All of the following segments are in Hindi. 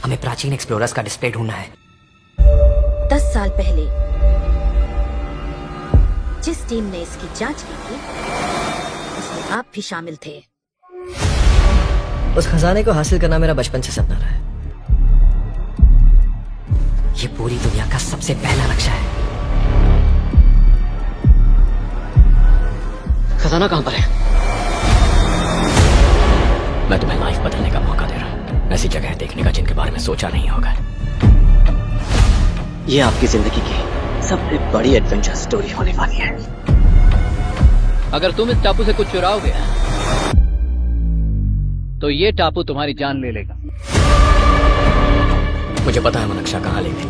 हमें प्राचीन एक्सप्लोरर्स का डिस्प्ले ढूंढना है। 10 साल पहले जिस टीम ने इसकी जांच की थी उसमें आप भी शामिल थे। उस खजाने को हासिल करना मेरा बचपन से सपना रहा है। ये पूरी दुनिया का सबसे पहला लक्ष्य है। खजाना कहां पर है? मैं तुम्हें लाइफ बदलने का मौका दे रहा हूं, ऐसी जगह देखने का जिनके बारे में सोचा नहीं होगा। ये आपकी जिंदगी की सबसे बड़ी एडवेंचर स्टोरी होने वाली है। अगर तुम इस टापू से कुछ चुराओगे तो ये टापू तुम्हारी जान ले लेगा। मुझे पता है वो नक्शा कहाँ ले गए।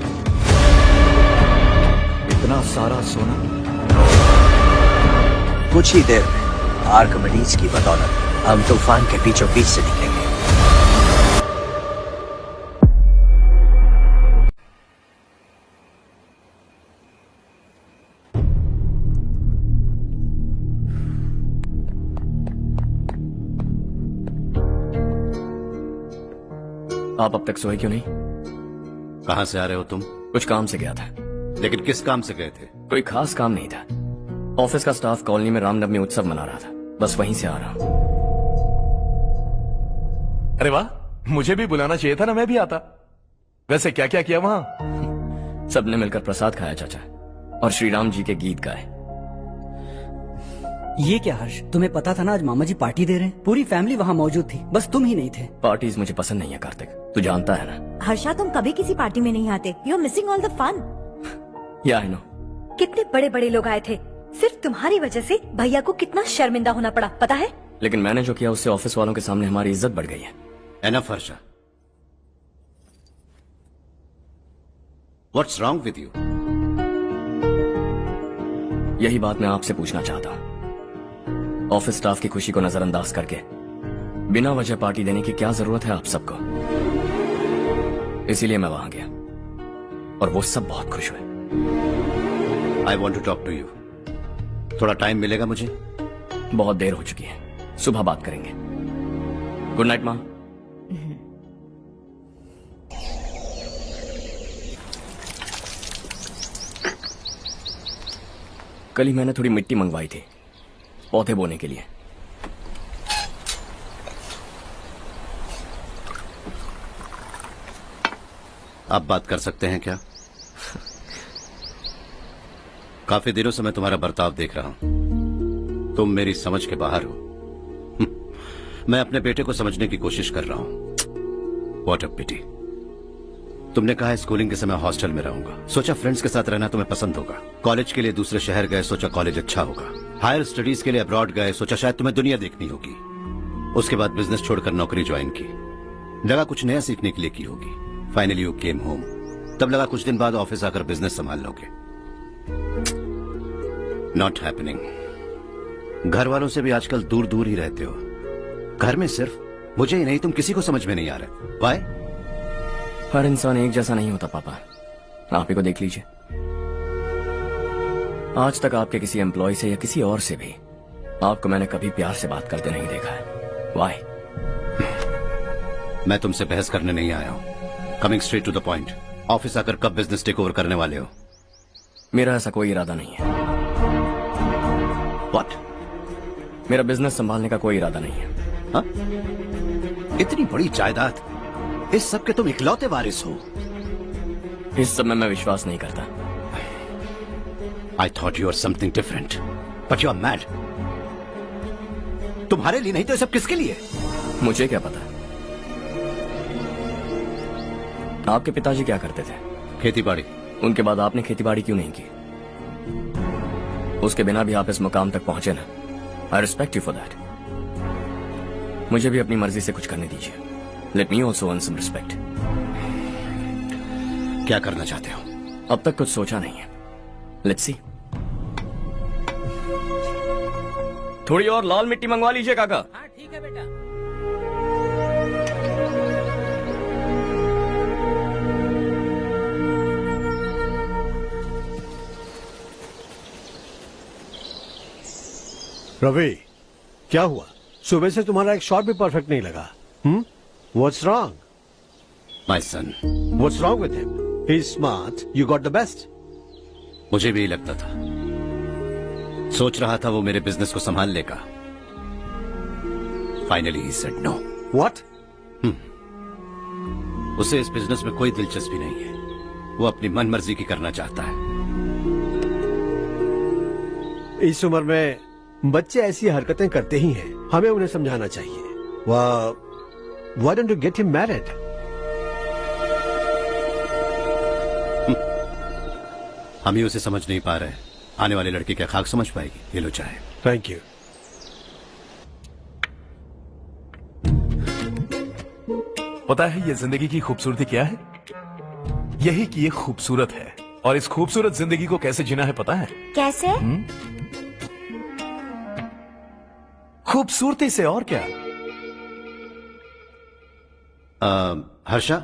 इतना सारा सोना कुछ ही देर में आर्किमिडीज की बदौलत हम तूफान के बीचों बीच से निकलेंगे। आप अब तक सोए क्यों नहीं? कहां से आ रहे हो तुम? कुछ काम से गया था। लेकिन किस काम से गए थे? कोई खास काम नहीं था। ऑफिस का स्टाफ कॉलोनी में रामनवमी उत्सव मना रहा था, बस वहीं से आ रहा हूं। अरे वाह, मुझे भी बुलाना चाहिए था ना, मैं भी आता। वैसे क्या क्या किया वहां? सबने मिलकर प्रसाद खाया चाचा, और श्री राम जी के गीत गाए। ये क्या हर्ष, तुम्हें पता था ना आज मामा जी पार्टी दे रहे हैं? पूरी फैमिली वहाँ मौजूद थी, बस तुम ही नहीं थे। पार्टीज मुझे पसंद नहीं है कार्तिक, तू जानता है ना। हर्षा, तुम कभी किसी पार्टी में नहीं आते। You are missing all the fun. Yeah I no. कितने बड़े बड़े लोग आए थे, सिर्फ तुम्हारी वजह से भैया को कितना शर्मिंदा होना पड़ा, पता है? लेकिन मैंने जो किया उससे ऑफिस वालों के सामने हमारी इज्जत बढ़ गई है। Enough Harsha, what's wrong with you? यही बात मैं आपसे पूछना चाहता हूँ। ऑफिस स्टाफ की खुशी को नजरअंदाज करके बिना वजह पार्टी देने की क्या जरूरत है आप सबको? इसीलिए मैं वहां गया और वो सब बहुत खुश हुए। I want to talk to you. थोड़ा टाइम मिलेगा मुझे? बहुत देर हो चुकी है, सुबह बात करेंगे। गुड नाइट माँ। कल ही मैंने थोड़ी मिट्टी मंगवाई थी पौधे बोने के लिए। आप बात कर सकते हैं क्या? काफी दिनों से मैं तुम्हारा बर्ताव देख रहा हूं। तुम मेरी समझ के बाहर हो। मैं अपने बेटे को समझने की कोशिश कर रहा हूं। व्हाट अ पिटी। तुमने कहा स्कूलिंग के समय हॉस्टल में रहूंगा, सोचा फ्रेंड्स के साथ रहना तुम्हें पसंद होगा। कॉलेज के लिए दूसरे शहर गए, सोचा कॉलेज अच्छा होगा। हायर स्टडीज के लिए अब्रॉड गए, सोचा शायद तुम्हें दुनिया देखनी होगी। उसके बाद बिजनेस छोड़कर नौकरी ज्वाइन की, लगा कुछ नया सीखने के लिए की होगी। फाइनली यू केम होम, तब लगा कुछ दिन बाद ऑफिस आकर बिजनेस संभाल लोगे। Not happening. घर वालों से भी आजकल दूर दूर ही रहते हो। घर में सिर्फ मुझे ही नहीं, तुम किसी को समझ में नहीं आ रहे। वाई? हर इंसान एक जैसा नहीं होता पापा, आप ही को देख लीजिए। आज तक आपके किसी एम्प्लॉय से या किसी और से भी आपको मैंने कभी प्यार से बात करते नहीं देखा है। वाई? मैं तुमसे बहस करने नहीं आया हूं। Coming straight to the point, office आकर कब बिजनेस टेक ओवर करने वाले हो? मेरा ऐसा कोई इरादा नहीं है। व्हाट? मेरा बिजनेस संभालने का कोई इरादा नहीं है। हा? इतनी बड़ी जायदाद, इस सब के तुम इकलौते वारिस हो। इस सब में मैं विश्वास नहीं करता। I thought you were something different, but you are mad. तुम्हारे लिए नहीं तो ये सब किसके लिए? मुझे क्या पता। आपके पिताजी क्या करते थे? खेतीबाड़ी। उनके बाद आपने खेतीबाड़ी क्यों नहीं की? उसके बिना भी आप इस मुकाम तक पहुंचे ना। I respect you for that. मुझे भी अपनी मर्जी से कुछ करने दीजिए। Let me also earn some respect. क्या करना चाहते हो? अब तक कुछ सोचा नहीं है। Let's see. थोड़ी और लाल मिट्टी मंगवा लीजिए काका। हाँ ठीक है बेटा। रवि, क्या हुआ? सुबह से तुम्हारा एक शॉट भी परफेक्ट नहीं लगा। What's wrong? My son. What's wrong with him? He's smart. You got the best. मुझे भी यही लगता था। सोच रहा था वो मेरे बिजनेस को संभाल लेगा। Finally he said no. What? उसे इस बिजनेस में कोई दिलचस्पी नहीं है। वो अपनी मनमर्जी की करना चाहता है। इस उम्र में बच्चे ऐसी हरकतें करते ही हैं। हमें उन्हें समझाना चाहिए। Why don't you get him married? हम ही उसे समझ नहीं पा रहे। आने वाली लड़की क्या खाक समझ पाएगी? ये लो चाहे। Thank you. पता है ये जिंदगी की खूबसूरती क्या है? यही कि ये खूबसूरत है, और इस खूबसूरत जिंदगी को कैसे जीना है पता है? कैसे? खूबसूरती से, और क्या। हर्षा,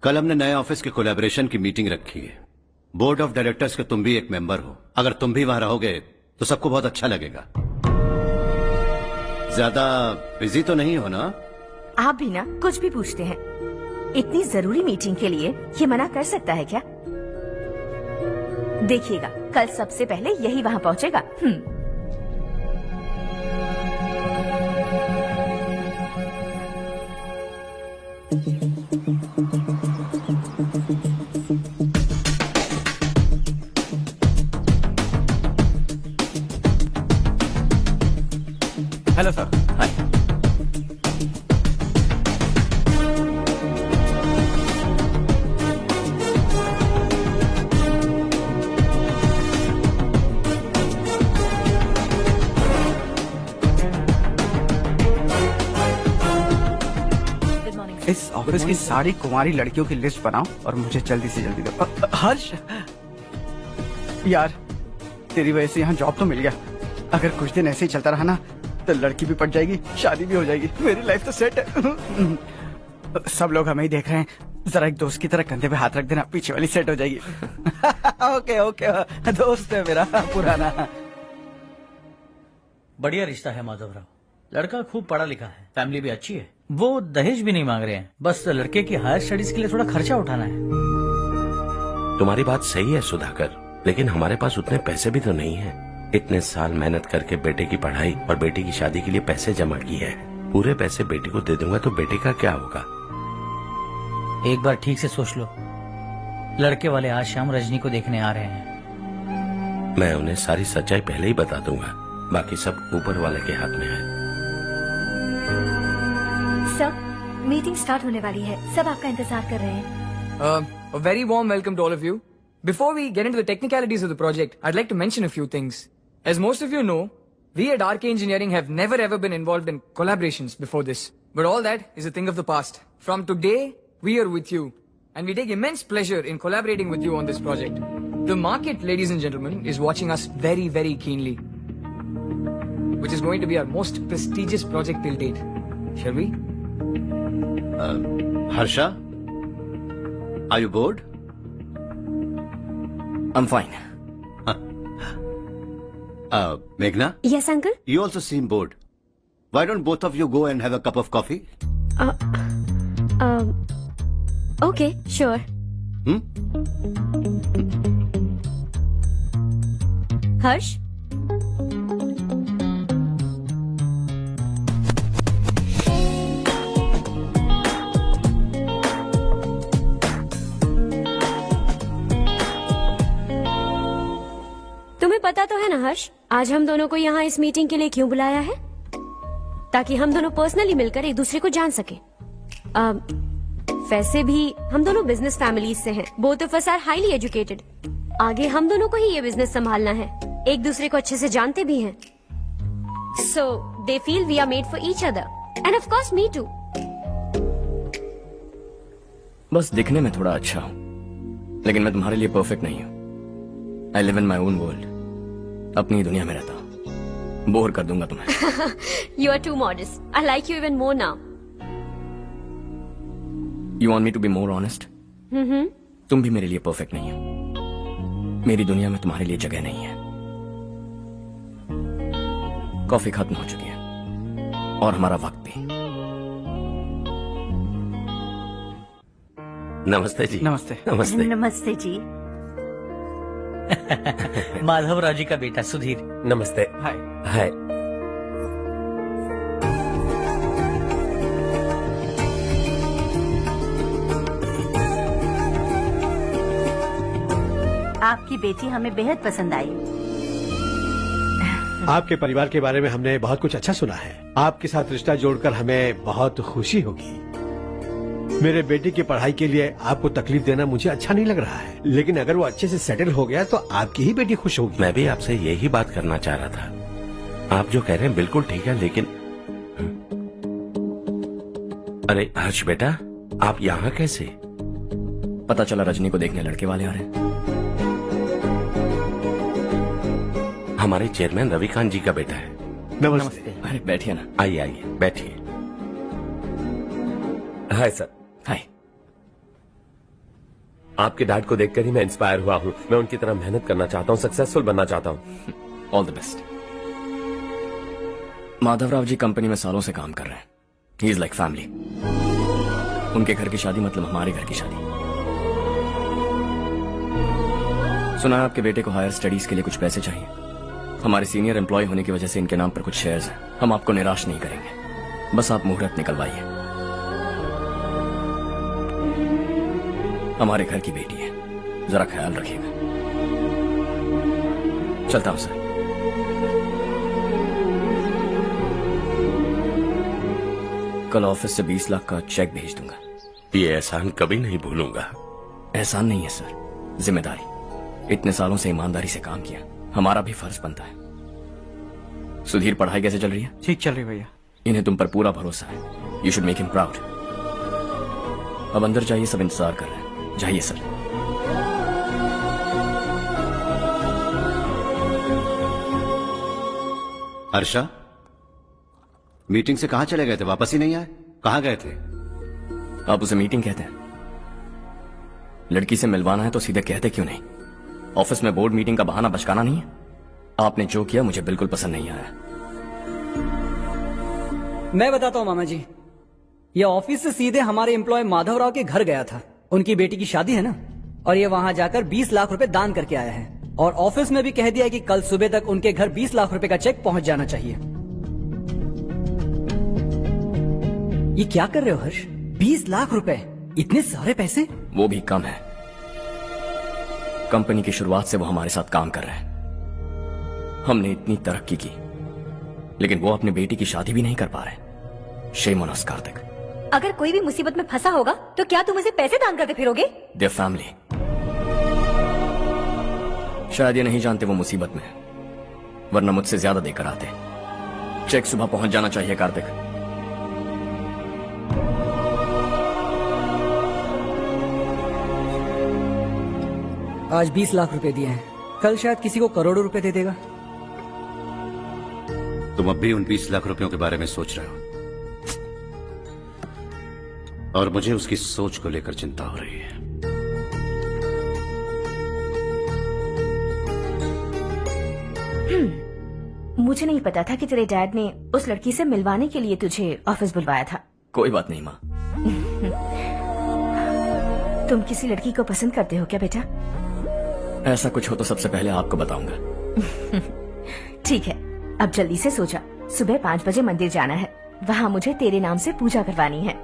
कल हमने नए ऑफिस के कोलैबोरेशन की मीटिंग रखी है। बोर्ड ऑफ डायरेक्टर्स के तुम भी एक मेंबर हो। अगर तुम भी वहां रहोगे तो सबको बहुत अच्छा लगेगा। ज्यादा बिजी तो नहीं हो ना? आप भी ना कुछ भी पूछते हैं। इतनी जरूरी मीटिंग के लिए ये मना कर सकता है क्या? देखिएगा, कल सबसे पहले यही वहां पहुंचेगा। Hello sir. हाय। इस ऑफिस की सारी कुंवारी लड़कियों की लिस्ट बनाओ और मुझे जल्दी से जल्दी दो। हर्ष, यार तेरी वजह से यहाँ जॉब तो मिल गया। अगर कुछ दिन ऐसे ही चलता रहा ना तो लड़की भी पट जाएगी, शादी भी हो जाएगी, मेरी लाइफ तो सेट है। सब लोग हमें ही देख रहे हैं, जरा एक दोस्त की तरह कंधे पे हाथ रख देना, पीछे वाली सेट हो जाएगी। ओके ओके, दोस्त है मेरा पुराना। बढ़िया रिश्ता है माधवराव। लड़का खूब पढ़ा लिखा है, फैमिली भी अच्छी है। वो दहेज भी नहीं मांग रहे हैं, बस लड़के की हायर स्टडीज के लिए थोड़ा खर्चा उठाना है। तुम्हारी बात सही है सुधाकर, लेकिन हमारे पास उतने पैसे भी तो नहीं है। इतने साल मेहनत करके बेटे की पढ़ाई और बेटे की शादी के लिए पैसे जमा किए हैं। पूरे पैसे बेटे को दे दूंगा तो बेटे का क्या होगा? एक बार ठीक से सोच लो। लड़के वाले आज शाम रजनी को देखने आ रहे हैं। मैं उन्हें सारी सच्चाई पहले ही बता दूंगा, बाकी सब ऊपर वाले के हाथ में है। सर, मीटिंग स्टार्ट होने वाली है, सब आपका इंतजार कर रहे हैं। A very warm welcome to all of you. Before we get into the technicalities of the project, I'd like to mention a few things. As most of you know, we at RK Engineering have never ever been involved in collaborations before this. But all that is a thing of the past. From today, we are with you. And we take immense pleasure in collaborating with you on this project. The market, ladies and gentlemen, is watching us very, very keenly. Which is going to be our most prestigious project till date. Shall we? Harsha, are you bored? I'm fine. Meghna? Yes, uncle? You also seem bored. Why don't both of you go and have a cup of coffee? Okay, sure. Harsh? तुम्हें पता तो है ना हर्ष, आज हम दोनों को यहाँ इस मीटिंग के लिए क्यों बुलाया है? ताकि हम दोनों पर्सनली मिलकर एक दूसरे को जान सके। वैसे भी हम दोनों बिजनेस फैमिलीज से हैं। Both of us are highly educated. आगे हम दोनों को ही ये बिजनेस संभालना है। एक दूसरे को अच्छे से जानते भी हैं। So they feel we are made for each other and of course me too. बस दिखने में थोड़ा अच्छा हूँ, लेकिन मैं तुम्हारे लिए परफेक्ट नहीं हूँ। I live in my own world. अपनी दुनिया में रहता हूँ। बोर कर दूंगा तुम्हें। You are too modest. I like you even more now. You want me to be more honest? तुम भी मेरे लिए परफेक्ट नहीं हो। मेरी दुनिया में तुम्हारे लिए जगह नहीं है। कॉफी खत्म हो चुकी है और हमारा वक्त भी। नमस्ते जी। नमस्ते। नमस्ते। नमस्ते जी। माधवराव जी का बेटा सुधीर। नमस्ते। हाय। हाय। आपकी बेटी हमें बेहद पसंद आई। आपके परिवार के बारे में हमने बहुत कुछ अच्छा सुना है। आपके साथ रिश्ता जोड़कर हमें बहुत खुशी होगी। मेरे बेटे की पढ़ाई के लिए आपको तकलीफ देना मुझे अच्छा नहीं लग रहा है, लेकिन अगर वो अच्छे से सेटल हो गया तो आपकी ही बेटी खुश होगी। मैं भी आपसे यही बात करना चाह रहा था। आप जो कह रहे हैं बिल्कुल ठीक है, लेकिन अरे हर्ष बेटा, आप यहाँ कैसे? पता चला रजनी को देखने लड़के वाले आ रहे हैं। हमारे चेयरमैन रविकांत जी का बेटा है। नमस्ते। अरे बैठिए ना। आइए आइए बैठिए। Hi sir. हाय। आपके डैड को देखकर ही मैं इंस्पायर हुआ हूँ। मैं उनकी तरह मेहनत करना चाहता हूँ, सक्सेसफुल बनना चाहता हूँ। All the best. Madhavrao ji company में सालों से काम कर रहे हैं। He is like family. उनके घर की शादी मतलब हमारे घर की शादी। सुना है आपके बेटे को हायर स्टडीज के लिए कुछ पैसे चाहिए। हमारे सीनियर एम्प्लॉय होने की वजह से इनके नाम पर कुछ शेयर्स हैं। हम आपको निराश नहीं करेंगे, बस आप मुहूर्त निकलवाइए। हमारे घर की बेटी है, जरा ख्याल रखिएगा। चलता हूं सर। कल ऑफिस से 20 लाख का चेक भेज दूंगा। ये एहसान कभी नहीं भूलूंगा। एहसान नहीं है सर, जिम्मेदारी। इतने सालों से ईमानदारी से काम किया, हमारा भी फर्ज बनता है। सुधीर, पढ़ाई कैसे चल रही है? ठीक चल रही भैया। इन्हें तुम पर पूरा भरोसा है। You should make him proud. अब अंदर जाइए, सब इंतजार कर रहे हैं। जाइए सर। हर्षा, मीटिंग से कहाँ चले गए थे? वापस ही नहीं आए? कहाँ गए थे? आप उसे मीटिंग कहते हैं? लड़की से मिलवाना है तो सीधे कहते क्यों नहीं? ऑफिस में बोर्ड मीटिंग का बहाना बचकाना नहीं है। आपने जो किया मुझे बिल्कुल पसंद नहीं आया। मैं बताता हूँ मामा जी, ये ऑफिस से सीधे हमारे एम्प्लॉय माधवराव के घर गया था। उनकी बेटी की शादी है ना, और ये वहां जाकर 20 लाख रुपए दान करके आया है। और ऑफिस में भी कह दिया कि कल सुबह तक उनके घर 20 लाख रुपए का चेक पहुंच जाना चाहिए। ये क्या कर रहे हो हर्ष? 20 लाख रुपए, इतने सारे पैसे? वो भी कम है। कंपनी की शुरुआत से वो हमारे साथ काम कर रहे हैं। हमने इतनी तरक्की की, लेकिन वो अपनी बेटी की शादी भी नहीं कर पा रहे। Shame on us Kartik. अगर कोई भी मुसीबत में फंसा होगा तो क्या तुम उसे पैसे दान करते फिरोगे? Their family. शायद ये नहीं जानते वो मुसीबत में है, वरना मुझसे ज्यादा देकर आते। चेक सुबह पहुंच जाना चाहिए कार्तिक। आज 20 लाख रुपए दिए हैं, कल शायद किसी को करोड़ों रुपए दे देगा। तुम अब भी उन 20 लाख रुपयों के बारे में सोच रहे हो, और मुझे उसकी सोच को लेकर चिंता हो रही है। मुझे नहीं पता था कि तेरे डैड ने उस लड़की से मिलवाने के लिए तुझे ऑफिस बुलवाया था। कोई बात नहीं माँ। तुम किसी लड़की को पसंद करते हो क्या बेटा? ऐसा कुछ हो तो सबसे पहले आपको बताऊंगा। ठीक है, अब जल्दी से सो जा। सुबह 5 बजे मंदिर जाना है, वहाँ मुझे तेरे नाम से पूजा करवानी है।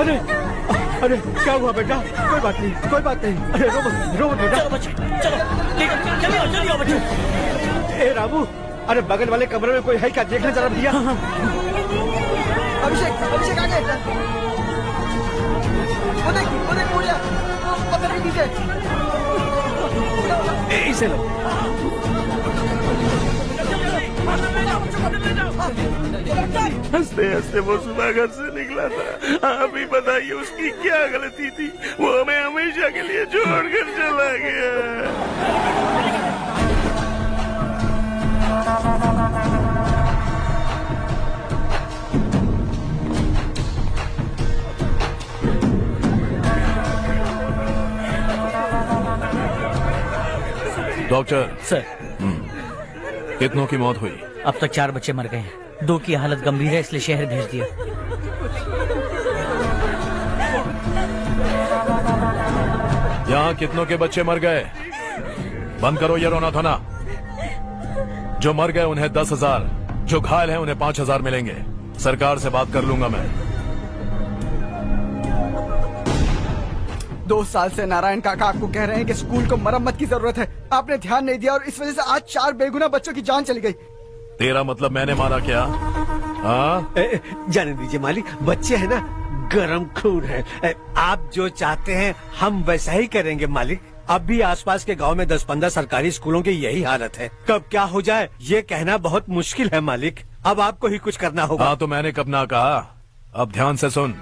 अरे अरे क्या हुआ बेटा? कोई बात नहीं, कोई बात नहीं। अरे रो मत बेटा। चलो बच्चे, चलो जल्दी आओ बच्चे। ए रामू, अरे बगल वाले कमरे में कोई है क्या? देखना जरा भैया। अभिषेक, अभिषेक आ गए। वो देख पूजा, वो पत्थर के पीछे। इसे लो। हंसते हंसते वो सुबह घर से निकला था। आप ही बताइए उसकी क्या गलती थी? वो हमें हमेशा के लिए छोड़कर चला गया। डॉक्टर सर, कितनों की मौत हुई? अब तक 4 बच्चे मर गए हैं। 2 की हालत गंभीर है, इसलिए शहर भेज दिया। यहाँ कितनों के बच्चे मर गए? बंद करो ये रोना धोना। जो मर गए उन्हें 10,000, जो घायल हैं उन्हें 5,000 मिलेंगे। सरकार से बात कर लूंगा मैं। 2 साल से नारायण काका आपको कह रहे हैं कि स्कूल को मरम्मत की जरूरत है। आपने ध्यान नहीं दिया और इस वजह से आज 4 बेगुनाह बच्चों की जान चली गई। तेरा मतलब मैंने मारा क्या? हाँ, जाने दीजिए मालिक, बच्चे हैं ना, गरम खून है। आप जो चाहते हैं हम वैसा ही करेंगे मालिक। अब भी आसपास के गांव में 10-15 सरकारी स्कूलों की यही हालत है। कब क्या हो जाए ये कहना बहुत मुश्किल है मालिक। अब आपको ही कुछ करना होगा। हाँ, तो मैंने कब ना कहा। अब ध्यान से सुन,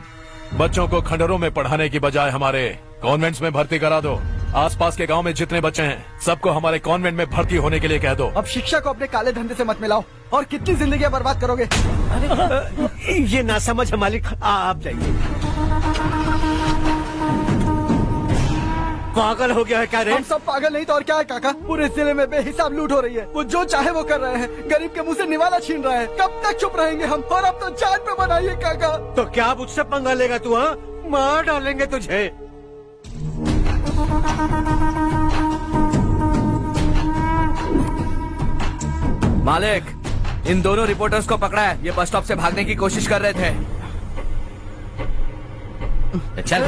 बच्चों को खंडरों में पढ़ाने की बजाय हमारे कॉन्वेंट्स में भर्ती करा दो। आसपास के गांव में जितने बच्चे हैं सबको हमारे कॉन्वेंट में भर्ती होने के लिए कह दो। अब शिक्षा को अपने काले धंधे से मत मिलाओ। और कितनी जिंदगियां बर्बाद करोगे? ये ना समझ है मालिक, आप जाइए। पागल हो गया है क्या रे? हम सब पागल नहीं तो और क्या है काका। पूरे जिले में बेहिसाब लूट हो रही है। वो जो चाहे वो कर रहे हैं। गरीब के मुंह से निवाला छीन रहे हैं। कब तक चुप रहेंगे हम? और अब तो जान पे बनाइए काका। तो क्या मुझसे पंगा लेगा तू? हाँ, मार डालेंगे तुझे। मालिक, इन दोनों रिपोर्टर्स को पकड़ा है। ये बस स्टॉप से भागने की कोशिश कर रहे थे। चल।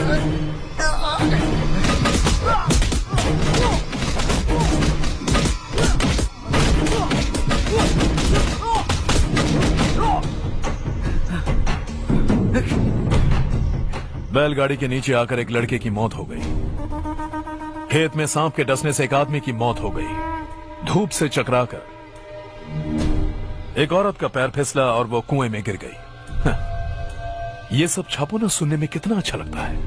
बैलगाड़ी के नीचे आकर एक लड़के की मौत हो गई। खेत में सांप के डसने से एक आदमी की मौत हो गई। धूप से चकराकर एक औरत का पैर फिसला और वो कुएं में गिर गई। ये सब छापो ना, सुनने में कितना अच्छा लगता है।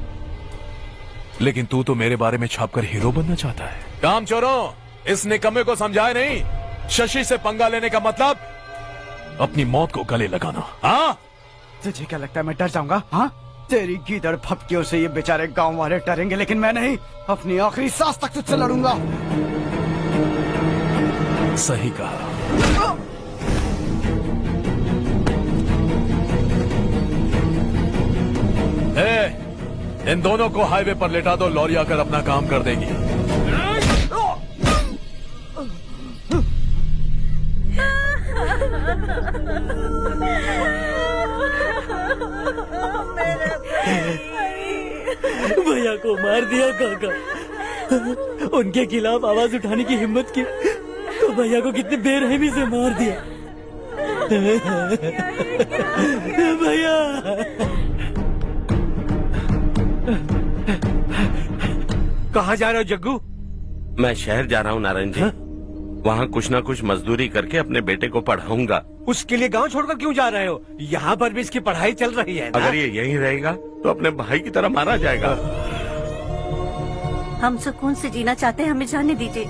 लेकिन तू तो मेरे बारे में छापकर हीरो बनना चाहता है। काम चोरों, इस निकम्मे को समझाए नहीं। शशि से पंगा लेने का मतलब अपनी मौत को गले लगाना। हाँ, तुझे क्या लगता है मैं डर जाऊंगा? हाँ, तेरी गीदड़ फपकियों से ये बेचारे गांव वाले डरेंगे, लेकिन मैं नहीं। अपनी आखिरी सांस तक तुझसे लड़ूंगा। सही कहा। इन दोनों को हाईवे पर लेटा दो। लॉरी आकर अपना काम कर देगी। भैया को मार दिया काका। उनके खिलाफ आवाज उठाने की हिम्मत की तो भैया को कितने बेरहमी से मार दिया। भैया, कहाँ जा रहे हो जग्गू? मैं शहर जा रहा हूँ नारायण जी। वहाँ कुछ ना कुछ मजदूरी करके अपने बेटे को पढ़ाऊंगा। उसके लिए गांव छोड़कर क्यों जा रहे हो? यहाँ पर भी इसकी पढ़ाई चल रही है ना? अगर ये यहीं रहेगा तो अपने भाई की तरह मारा जाएगा। हम सुकून से जीना चाहते हैं, हमें जाने दीजिए।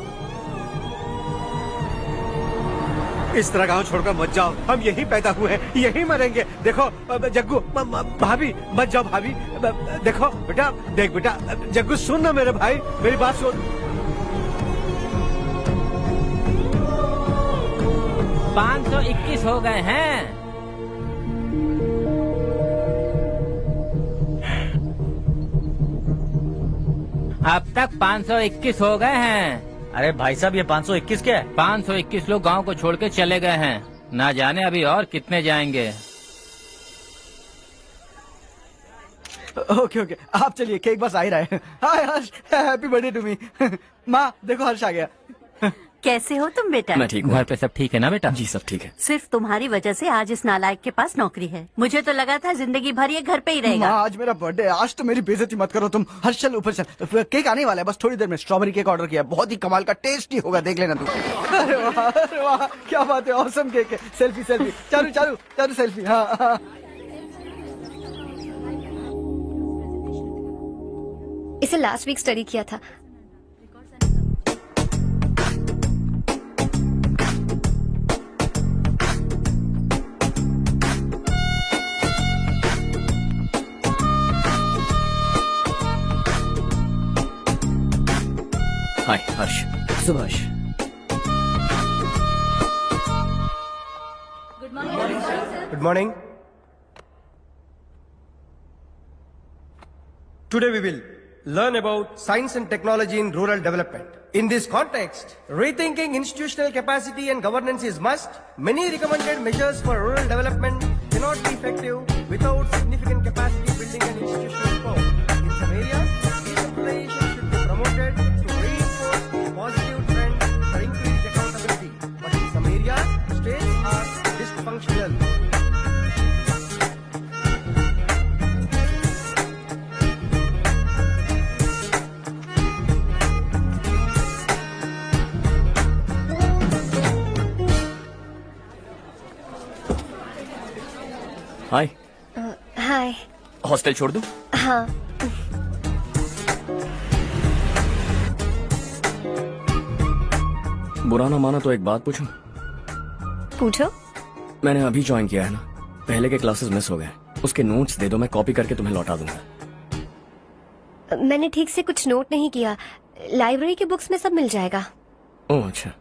इस तरह गांव छोड़कर मत जाओ। हम यहीं पैदा हुए हैं, यहीं मरेंगे। देखो जग्गू, भाभी मत जाओ। भाभी देखो बेटा, देख बेटा, जग्गू सुन ना मेरे भाई, मेरी बात सुन। 521 हो गए हैं। अब तक 521 हो गए हैं। अरे भाई साहब, ये 521 क्या है? 521 लोग गांव को छोड़ के चले गए हैं। ना जाने अभी और कितने जाएंगे। ओके ओके, आप चलिए, केक बस आ ही रहा है। हाय हर्ष, हैप्पी बर्थडे टू मी। माँ देखो, हर्ष आ गया। कैसे हो तुम बेटा? मैं ठीक हूँ। घर पे सब ठीक है ना बेटा? जी सब ठीक है। सिर्फ तुम्हारी वजह से आज इस नालायक के पास नौकरी है। मुझे तो लगा था जिंदगी भर ये घर पे ही रहेगा। माँ, आज मेरा बर्थडे, आज तो मेरी बेइज्जती मत करो तुम। हर्ष चल ऊपर चल, केक आने वाला है बस थोड़ी देर में। स्ट्रॉबेरी केक ऑर्डर किया, बहुत ही कमाल का, टेस्टी होगा, देख लेना तू। अरे वाह, क्या बात है, ऑसम केक है। Selfie selfie, Charu Charu Charu selfie. हाँ हाँ, इसे लास्ट वीक स्टडी किया था। Hi Harsh. Subhash, Good morning. Today we will learn about science and technology in rural development. In this context, rethinking institutional capacity and governance is must. Many recommended measures for rural development cannot be effective without significant capacity building and institutional support. In some areas, decentralization should be promoted to reinforce the positive trend for increased accountability. But in some areas, states are dysfunctional. Hi. Hi. Hostel छोड़ दूं? हाँ। बुरा ना माना तो एक बात पूछूं? पूछो। मैंने अभी ज्वाइन किया है ना, पहले के क्लासेस मिस हो गए, उसके नोट्स दे दो, मैं कॉपी करके तुम्हें लौटा दूंगा। मैंने ठीक से कुछ नोट नहीं किया, लाइब्रेरी की बुक्स में सब मिल जाएगा। ओह अच्छा।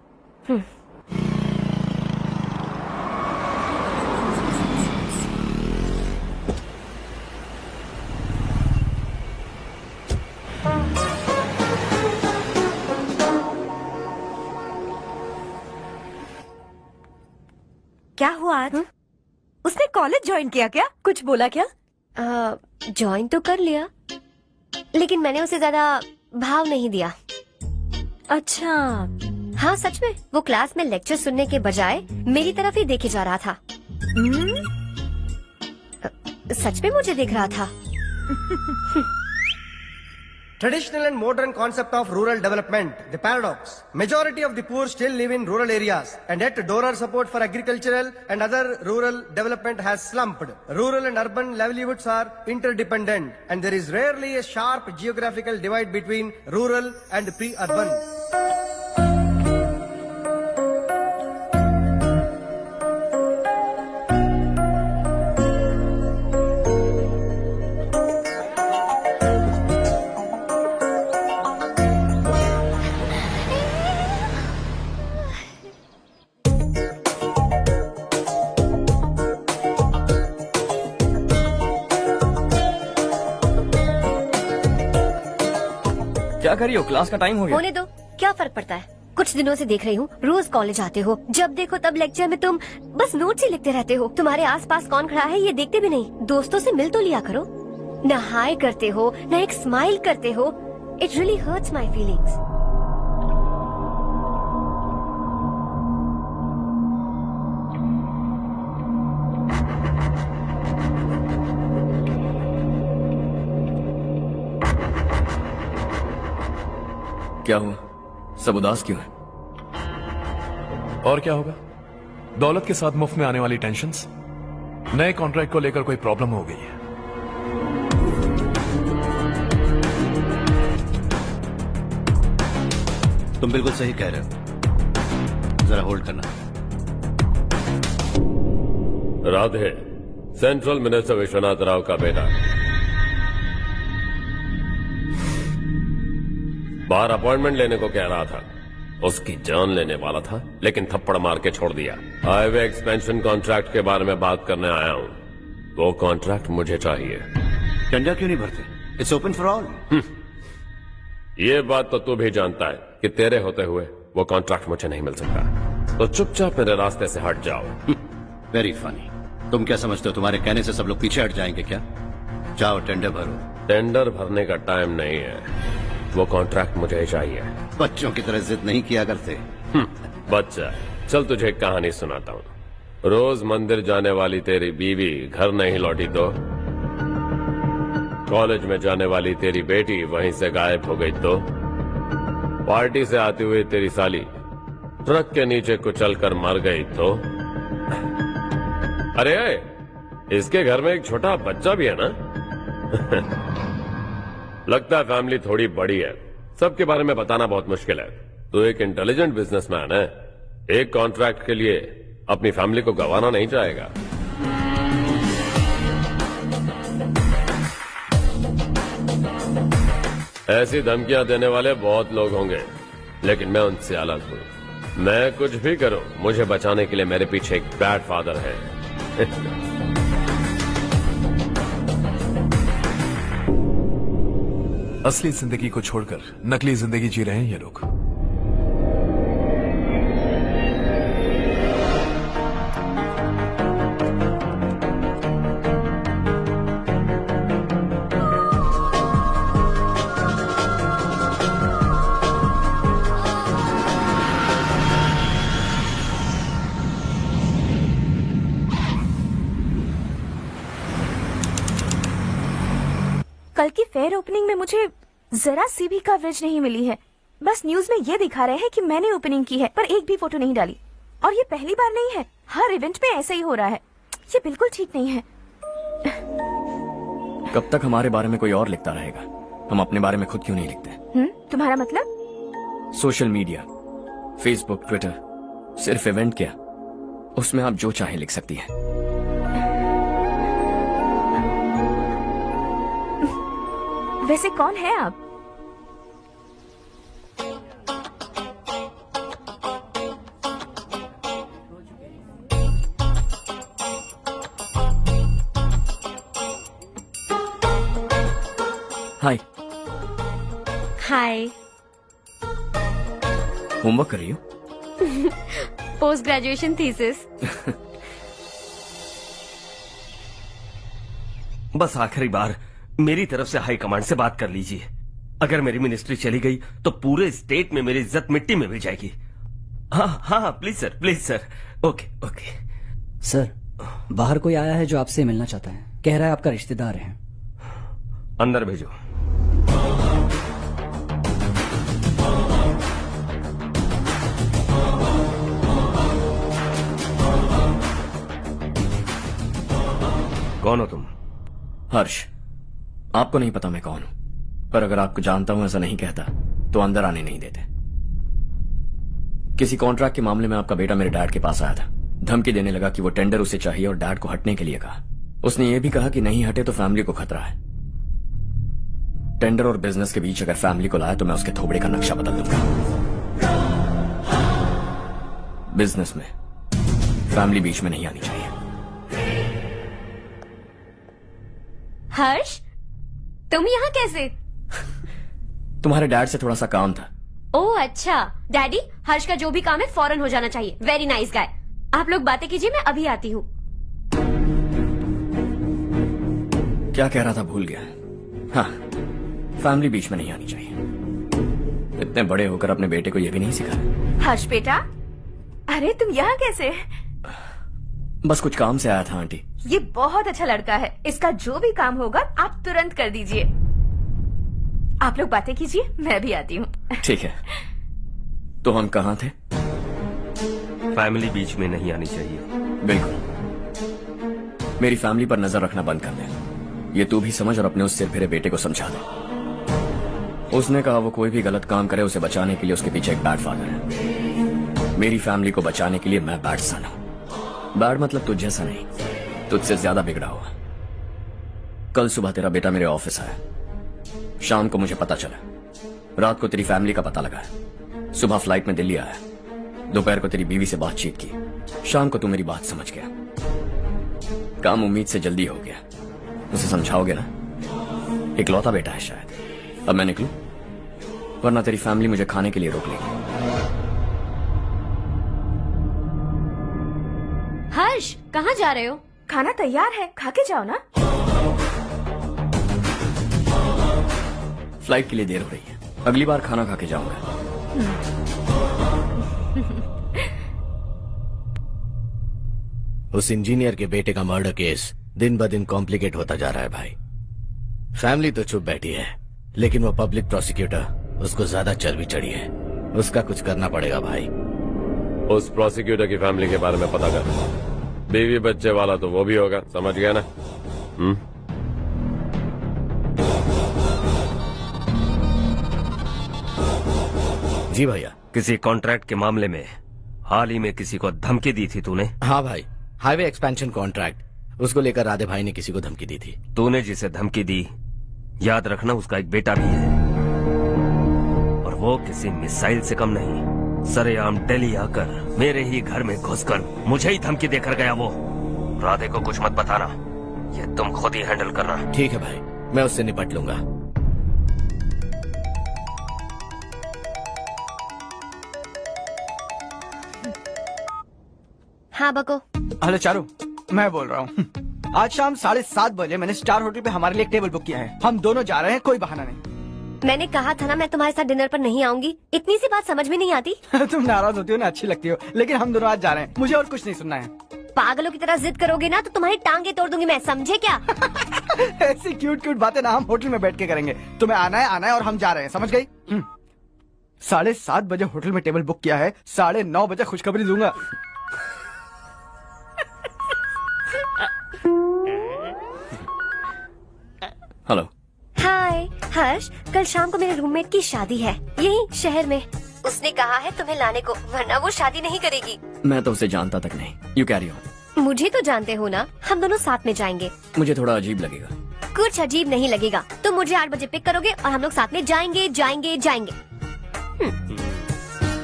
क्या हुआ आज? उसने कॉलेज ज्वाइन किया क्या? कुछ बोला क्या? ज्वाइन तो कर लिया, लेकिन मैंने उसे ज्यादा भाव नहीं दिया। अच्छा। हाँ सच में, वो क्लास में लेक्चर सुनने के बजाय मेरी तरफ ही देखे जा रहा था। सच में मुझे देख रहा था। Traditional and modern concept of rural development, the paradox. Majority of the poor still live in rural areas, and yet donor support for agricultural and other rural development has slumped. Rural and urban livelihoods are interdependent, and there is rarely a sharp geographical divide between rural and pre-urban. क्या कर रही हो? क्लास का टाइम हो गया। होने दो, क्या फर्क पड़ता है? कुछ दिनों से देख रही हूँ, रोज कॉलेज आते हो, जब देखो तब लेक्चर में तुम बस नोट्स ही लिखते रहते हो। तुम्हारे आसपास कौन खड़ा है ये देखते भी नहीं। दोस्तों से मिल तो लिया करो। न हाय करते हो, न एक स्माइल करते हो। It really hurts my feelings. क्या हुआ? सब उदास क्यों है? और क्या होगा? दौलत के साथ मुफ्त में आने वाली टेंशन्स। नए कॉन्ट्रैक्ट को लेकर कोई प्रॉब्लम हो गई है। तुम बिल्कुल सही कह रहे हो, जरा होल्ड करना। राधे, सेंट्रल मिनिस्टर विश्वनाथ राव का बेटा बाहर अपॉइंटमेंट लेने को कह रहा था। उसकी जान लेने वाला था, लेकिन थप्पड़ मार के छोड़ दिया। हाईवे एक्सपेंशन कॉन्ट्रैक्ट के बारे में बात करने आया हूँ। वो कॉन्ट्रैक्ट मुझे चाहिए। टेंडर क्यों नहीं भरते? It's open for all. ये बात तो तू भी जानता है कि तेरे होते हुए वो कॉन्ट्रैक्ट मुझे नहीं मिल सकता, तो चुपचाप मेरे रास्ते से हट जाओ। Very funny. तुम क्या समझते हो तुम्हारे कहने से सब लोग पीछे हट जाएंगे क्या? जाओ टेंडर भरो। टेंडर भरने का टाइम नहीं है, वो कॉन्ट्रैक्ट मुझे चाहिए। बच्चों की तरह जिद नहीं किया करते। बच्चा, चल तुझे एक कहानी सुनाता हूँ। रोज मंदिर जाने वाली तेरी बीवी घर नहीं लौटी तो, कॉलेज में जाने वाली तेरी बेटी वहीं से गायब हो गई तो, पार्टी से आती हुई तेरी साली ट्रक के नीचे कुचलकर मर गई तो। अरे इसके घर में एक छोटा बच्चा भी है ना। लगता है फैमिली थोड़ी बड़ी है, सबके बारे में बताना बहुत मुश्किल है। तो एक इंटेलिजेंट बिजनेसमैन है, एक कॉन्ट्रैक्ट के लिए अपनी फैमिली को गंवाना नहीं चाहेगा। ऐसी धमकियां देने वाले बहुत लोग होंगे, लेकिन मैं उनसे अलग हूं। मैं कुछ भी करूं, मुझे बचाने के लिए मेरे पीछे एक बैड फादर है। असली जिंदगी को छोड़कर नकली जिंदगी जी रहे हैं ये लोग। कल की फेयर ओपनिंग में मुझे जरा सी भी कवरेज नहीं मिली है। बस न्यूज में ये दिखा रहे हैं कि मैंने ओपनिंग की है, पर एक भी फोटो नहीं डाली। और ये पहली बार नहीं है, हर इवेंट में ऐसा ही हो रहा है। ये बिल्कुल ठीक नहीं है। कब तक हमारे बारे में कोई और लिखता रहेगा? हम अपने बारे में खुद क्यों नहीं लिखते? तुम्हारा मतलब? सोशल मीडिया, फेसबुक, ट्विटर, सिर्फ इवेंट क्या, उसमें आप जो चाहे लिख सकती हैं। वैसे कौन है आप? हाय। हाय। होमवर्क कर रही हो? Post graduation thesis. बस आखिरी बार मेरी तरफ से हाई कमांड से बात कर लीजिए। अगर मेरी मिनिस्ट्री चली गई तो पूरे स्टेट में मेरी इज्जत मिट्टी में मिल जाएगी। हाँ हाँ please sir, please sir. Okay okay sir, बाहर कोई आया है जो आपसे मिलना चाहता है। कह रहा है आपका रिश्तेदार है। अंदर भेजो। कौन हो तुम? हर्ष। आपको नहीं पता मैं कौन हूं, पर अगर आपको जानता हूं ऐसा नहीं कहता तो अंदर आने नहीं देते। किसी कॉन्ट्रैक्ट के मामले में आपका बेटा मेरे डैड के पास आया था। धमकी देने लगा कि वो टेंडर उसे चाहिए और डैड को हटने के लिए कहा। उसने ये भी कहा कि नहीं हटे तो फैमिली को खतरा है। टेंडर और बिजनेस के बीच अगर फैमिली को लाया तो मैं उसके थोबड़े का नक्शा बदल दूंगा। बिजनेस में फैमिली बीच में नहीं आनी चाहिए। हर्ष, तुम यहाँ कैसे? तुम्हारे डैड से थोड़ा सा काम था। ओह अच्छा। डैडी, हर्ष का जो भी काम है फौरन हो जाना चाहिए। Very nice guy. आप लोग बातें कीजिए, मैं अभी आती हूँ। क्या कह रहा था भूल गया। हाँ, फैमिली बीच में नहीं आनी चाहिए। इतने बड़े होकर अपने बेटे को यह भी नहीं सिखाया। हर्ष बेटा, अरे तुम यहाँ कैसे? बस कुछ काम से आया था आंटी। ये बहुत अच्छा लड़का है। इसका जो भी काम होगा आप तुरंत कर दीजिए। आप लोग बातें कीजिए, मैं भी आती हूँ। ठीक है। तो हम कहाँ थे? फैमिली बीच में नहीं आनी चाहिए। बिल्कुल। मेरी फैमिली पर नजर रखना बंद कर दे। ये तू भी समझ और अपने उस सिर फिरे बेटे को समझा दे। उसने कहा वो कोई भी गलत काम करे उसे बचाने के लिए उसके पीछे एक बैड फादर है। मेरी फैमिली को बचाने के लिए मैं बैड सन हूं। बैड मतलब तुझ जैसा नहीं, तुझसे ज्यादा बिगड़ा हुआ। कल सुबह तेरा बेटा मेरे ऑफिस आया। शाम को मुझे पता चला। रात को तेरी फैमिली का पता लगा। सुबह फ्लाइट में दिल्ली आया। दोपहर को तेरी बीवी से बातचीत की। शाम को तू मेरी बात समझ गया। काम उम्मीद से जल्दी हो गया। उसे समझाओगे ना? इकलौता बेटा है शायद। अब मैं निकलूं, वरना तेरी फैमिली मुझे खाने के लिए रोक लेगी। हर्ष, कहाँ जा रहे हो? खाना तैयार है, खा के जाओ ना। फ्लाइट के लिए देर हो रही है। अगली बार खाना खा के जाऊंगा। उस इंजीनियर के बेटे का मर्डर केस दिन ब दिन कॉम्प्लिकेट होता जा रहा है भाई। फैमिली तो चुप बैठी है, लेकिन वो पब्लिक प्रोसिक्यूटर उसको ज्यादा चर्बी चढ़ी है। उसका कुछ करना पड़ेगा भाई। उस प्रोसिक्यूटर की फैमिली के बारे में पता कर। बीवी बच्चे वाला तो वो भी होगा, समझ गया ना? जी भैया। किसी कॉन्ट्रैक्ट के मामले में हाल ही में किसी को धमकी दी थी तूने? हाँ भाई, हाईवे एक्सपेंशन कॉन्ट्रैक्ट, उसको लेकर राधे भाई ने किसी को धमकी दी थी। तूने जिसे धमकी दी, याद रखना उसका एक बेटा भी है, और वो किसी मिसाइल से कम नहीं। सरेआम दिल्ली आकर मेरे ही घर में घुसकर मुझे ही धमकी देकर गया वो। राधे को कुछ मत बताना, ये तुम खुद ही हैंडल करना। ठीक है भाई, मैं उससे निपट लूंगा। हाँ बको। हेलो चारू, मैं बोल रहा हूँ। आज शाम 7:30 बजे मैंने स्टार होटल पे हमारे लिए एक टेबल बुक किया है। हम दोनों जा रहे हैं, कोई बहाना नहीं। मैंने कहा था ना मैं तुम्हारे साथ डिनर पर नहीं आऊंगी। इतनी सी बात समझ में नहीं आती। तुम नाराज होती हो ना, अच्छी लगती हो, लेकिन हम दोनों आज जा रहे हैं। मुझे और कुछ नहीं सुनना है। पागलों की तरह जिद करोगे ना तो तुम्हारी टांगे तोड़ दूंगी मैं, समझे क्या? ऐसी क्यूट क्यूट बातें ना हम होटल में बैठ के करेंगे। तुम्हें आना है और हम जा रहे हैं, समझ गई? 7:30 बजे होटल में टेबल बुक किया है, 9:30 बजे खुशखबरी दूंगा। हेलो। हाय हर्ष, कल शाम को मेरे रूममेट की शादी है यही शहर में। उसने कहा है तुम्हें लाने को, वरना वो शादी नहीं करेगी। मैं तो उसे जानता तक नहीं। You carry on. मुझे तो जानते हो ना, हम दोनों साथ में जाएंगे। मुझे थोड़ा अजीब लगेगा। कुछ अजीब नहीं लगेगा। तुम मुझे 8 बजे पिक करोगे और हम लोग साथ में जाएंगे जाएंगे जाएंगे।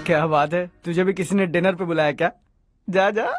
क्या बात है, तुझे भी किसी ने डिनर पे बुलाया क्या? जा जा।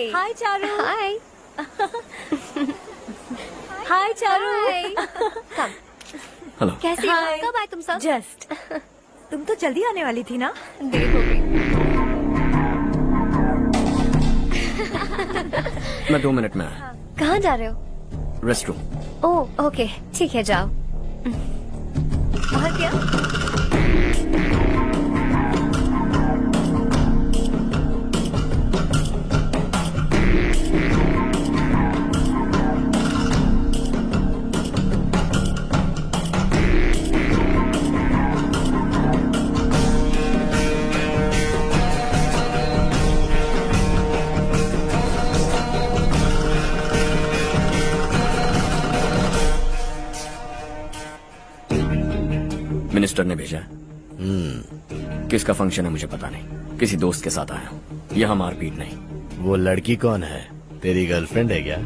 हाय चारू। हाय। हाय चारू। हेलो। कैसी हो? कब आए तुम सब? जस्ट। तुम तो जल्दी आने वाली थी ना? देर हो गई। मैं 2 मिनट में आया। कहाँ जा रहे हो? Rest room. ओह ओके, ठीक है जाओ। और क्या? मिनिस्टर ने भेजा है। किसका फंक्शन है मुझे पता नहीं। किसी दोस्त के साथ आया हूँ। यहाँ मारपीट नहीं। वो लड़की कौन है? तेरी गर्लफ्रेंड है क्या?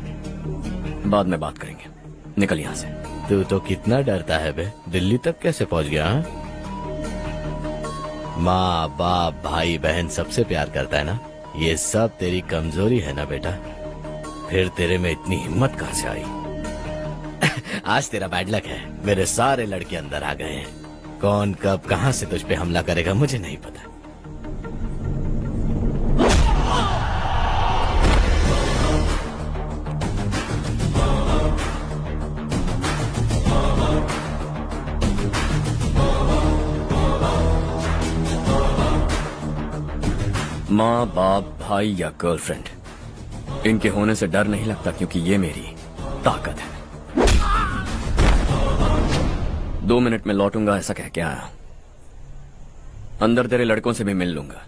बाद में बात करेंगे। निकल यहाँ से। तू तो कितना डरता है बे। दिल्ली तक कैसे पहुँच गया? हाँ? माँ बाप भाई बहन सबसे प्यार करता है ना? ये सब तेरी कमजोरी है ना बेटा? फिर तेरे में इतनी हिम्मत कहाँ से आई? आज तेरा बैड लक है, मेरे सारे लड़के अंदर आ गए हैं। कौन कब कहां से तुझ पे हमला करेगा मुझे नहीं पता। माँ बाप भाई या गर्लफ्रेंड, इनके होने से डर नहीं लगता क्योंकि ये मेरी ताकत है। 2 मिनट में लौटूंगा ऐसा कह के आया। अंदर तेरे लड़कों से भी मिल लूंगा।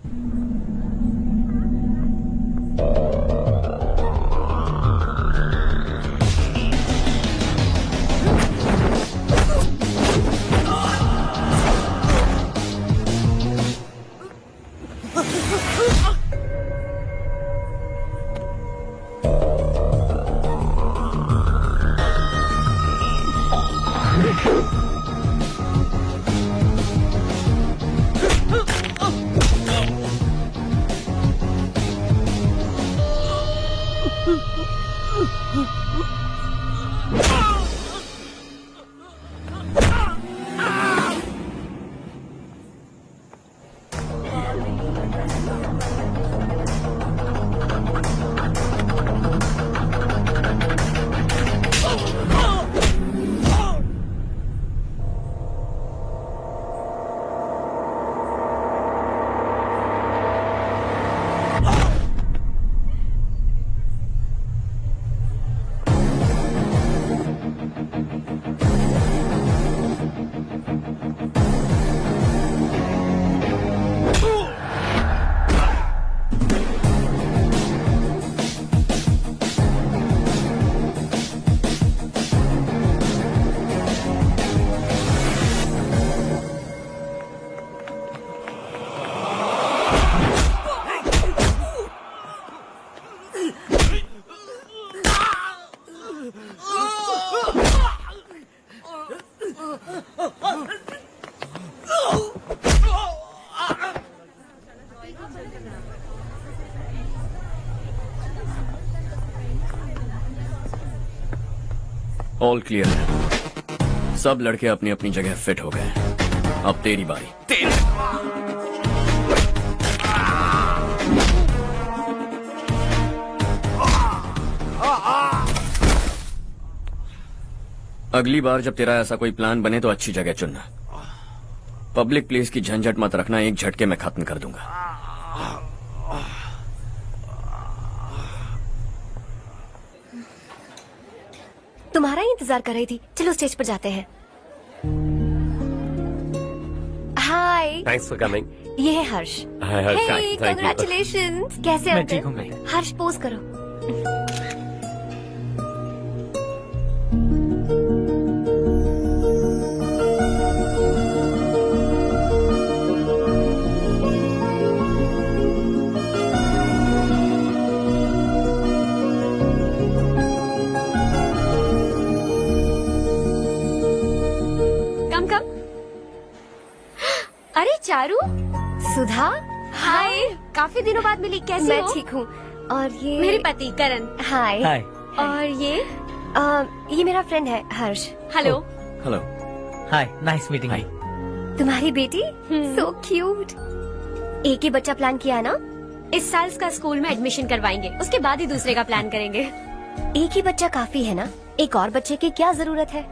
ऑल क्लियर है। सब लड़के अपनी अपनी जगह फिट हो गए। अब तेरी बारी। अगली बार जब तेरा ऐसा कोई प्लान बने तो अच्छी जगह चुनना। पब्लिक प्लेस की झंझट मत रखना, एक झटके में खत्म कर दूंगा। तुम्हारा ही इंतजार कर रही थी। चलो स्टेज पर जाते हैं। हाय। Thanks for coming. ये है Harsh. Hi Harsh, hey, thank you. Congratulations. कैसे मैं अंकल? ठीक हूँ बेटा। हर्ष पोज करो। कम कम। अरे चारू। सुधा। हाय, काफी दिनों बाद मिली, कैसी मैं हो? ठीक हूँ। और ये मेरे पति करण। हाय। हाय। और ये मेरा फ्रेंड है Harsh. Hello. Hello. Hi, nice meeting you. तुम्हारी बेटी सो क्यूट। एक ही बच्चा प्लान किया है ना? इस साल इसका स्कूल में एडमिशन करवाएंगे, उसके बाद ही दूसरे का प्लान करेंगे। एक ही बच्चा काफी है ना? एक और बच्चे की क्या जरूरत है?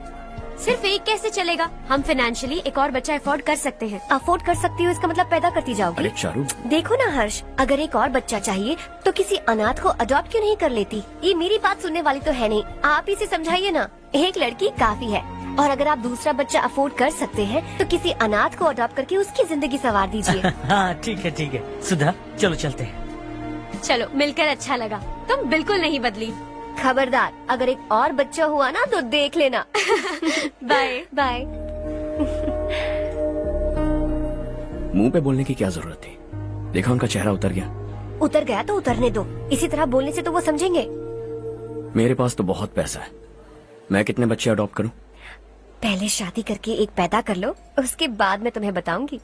सिर्फ एक कैसे चलेगा? हम फाइनेंशियली एक और बच्चा अफोर्ड कर सकते हैं। अफोर्ड कर सकती हो इसका मतलब पैदा करती जाओगी? अरे चारू, देखो ना हर्ष, अगर एक और बच्चा चाहिए तो किसी अनाथ को अडॉप्ट क्यों नहीं कर लेती? ये मेरी बात सुनने वाली तो है नहीं, आप इसे समझाइए ना। एक लड़की काफी है, और अगर आप दूसरा बच्चा अफोर्ड कर सकते हैं तो किसी अनाथ को अडॉप्ट करके उसकी जिंदगी संवार दीजिए। हाँ ठीक है सुधा, चलो चलते हैं। चलो, मिलकर अच्छा लगा। तुम बिल्कुल नहीं बदली। खबरदार, अगर एक और बच्चा हुआ ना तो देख लेना। Bye bye. मुंह पे बोलने की क्या जरूरत थी? देखा उनका चेहरा उतर गया। उतर गया तो उतरने दो, इसी तरह बोलने से तो वो समझेंगे। मेरे पास तो बहुत पैसा है, मैं कितने बच्चे अडॉप्ट करूं? पहले शादी करके एक पैदा कर लो, उसके बाद मैं तुम्हें बताऊंगी।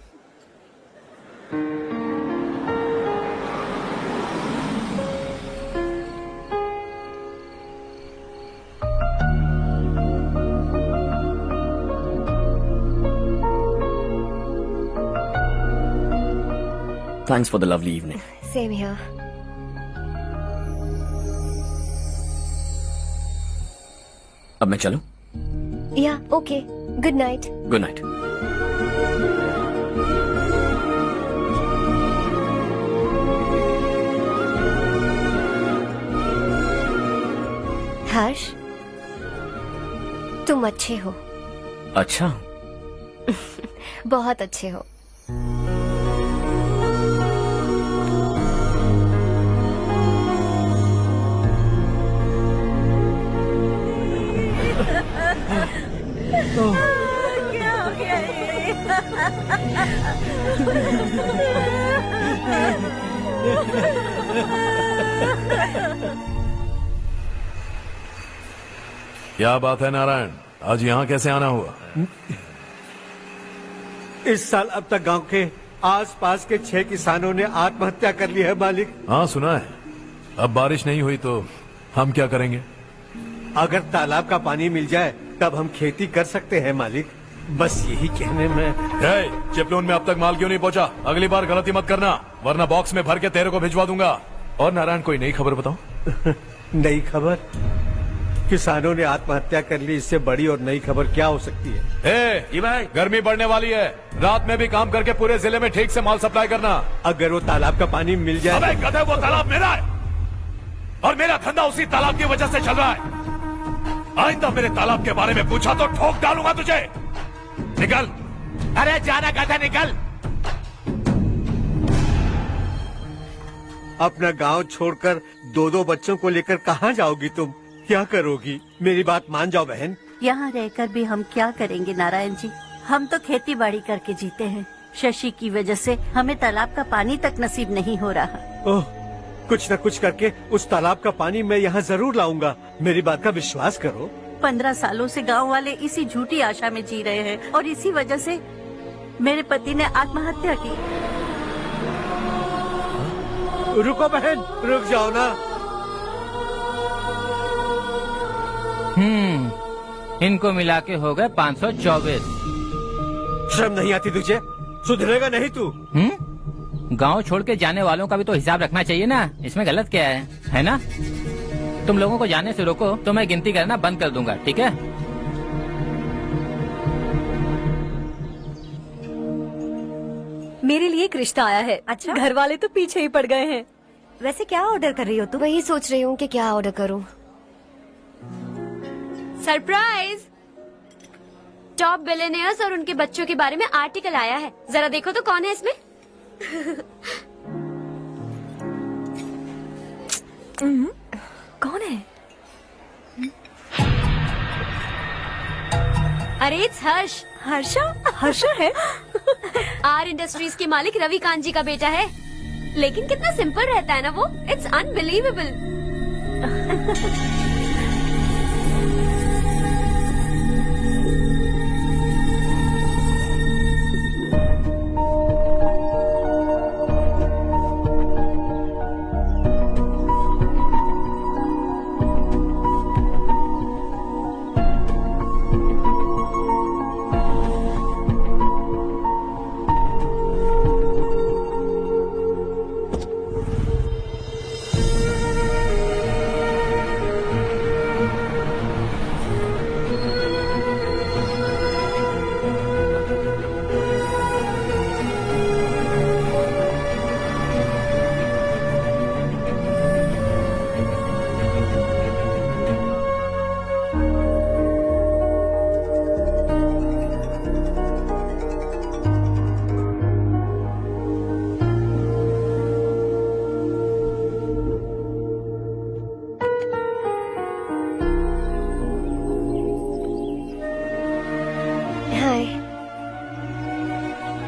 Thanks for the lovely evening. Same here. अब मैं चलूं? Yeah, okay. Good night. Good night. Harsh, तुम अच्छे हो। अच्छा। बहुत अच्छे हो। क्या हो गया क्या बात है नारायण, आज यहाँ कैसे आना हुआ? इस साल अब तक गांव के आसपास के 6 किसानों ने आत्महत्या कर ली है मालिक। हाँ सुना है। अब बारिश नहीं हुई तो हम क्या करेंगे? अगर तालाब का पानी मिल जाए तब हम खेती कर सकते हैं मालिक। बस यही कहने में। चिपलून में अब तक माल क्यों नहीं पहुंचा? अगली बार गलती मत करना, वरना बॉक्स में भर के तेरे को भिजवा दूंगा। और नारायण, कोई नई खबर बताओ। नई खबर? किसानों ने आत्महत्या कर ली, इससे बड़ी और नई खबर क्या हो सकती है? भाई, गर्मी बढ़ने वाली है, रात में भी काम करके पूरे जिले में ठीक से माल सप्लाई करना। अगर वो तालाब का पानी मिल जाए। अबे गधे, वो तालाब मेरा है और मेरा धंधा उसी तालाब की वजह से चल रहा है। आइंदा मेरे तालाब के बारे में पूछा तो ठोक डालूंगा तुझे। निकल। अरे जाना गधा, निकल। अपना गांव छोड़कर 2-2 बच्चों को लेकर कहाँ जाओगी तुम? क्या करोगी? मेरी बात मान जाओ बहन। यहाँ रहकर भी हम क्या करेंगे नारायण जी? हम तो खेती बाड़ी करके जीते हैं। शशि की वजह से हमें तालाब का पानी तक नसीब नहीं हो रहा। ओह, कुछ न कुछ करके उस तालाब का पानी मैं यहाँ जरूर लाऊंगा। मेरी बात का विश्वास करो। 15 सालों से गांव वाले इसी झूठी आशा में जी रहे हैं और इसी वजह से मेरे पति ने आत्महत्या की। रुको बहन, रुक जाओ ना। इनको मिला के हो गए 524। शर्म नहीं आती तुझे? सुधरेगा नहीं तू? गांव छोड़ के जाने वालों का भी तो हिसाब रखना चाहिए ना। इसमें गलत क्या है ना? तुम लोगों को जाने से रोको तो मैं गिनती करना बंद कर दूंगा, ठीक है? मेरे लिए एक रिश्ता आया है। अच्छा, घर वाले तो पीछे ही पड़ गए हैं। वैसे क्या ऑर्डर कर रही हो तुम? वही सोच रही हूँ कि क्या ऑर्डर करूँ। सरप्राइज! टॉप बिलियनियर्स और उनके बच्चों के बारे में आर्टिकल आया है। जरा देखो तो कौन है इसमें। कौन है? अरे इट्स हर्ष। हर्षा है? आर इंडस्ट्रीज के मालिक रवि कांत जी का बेटा है। लेकिन कितना सिंपल रहता है ना वो। It's unbelievable.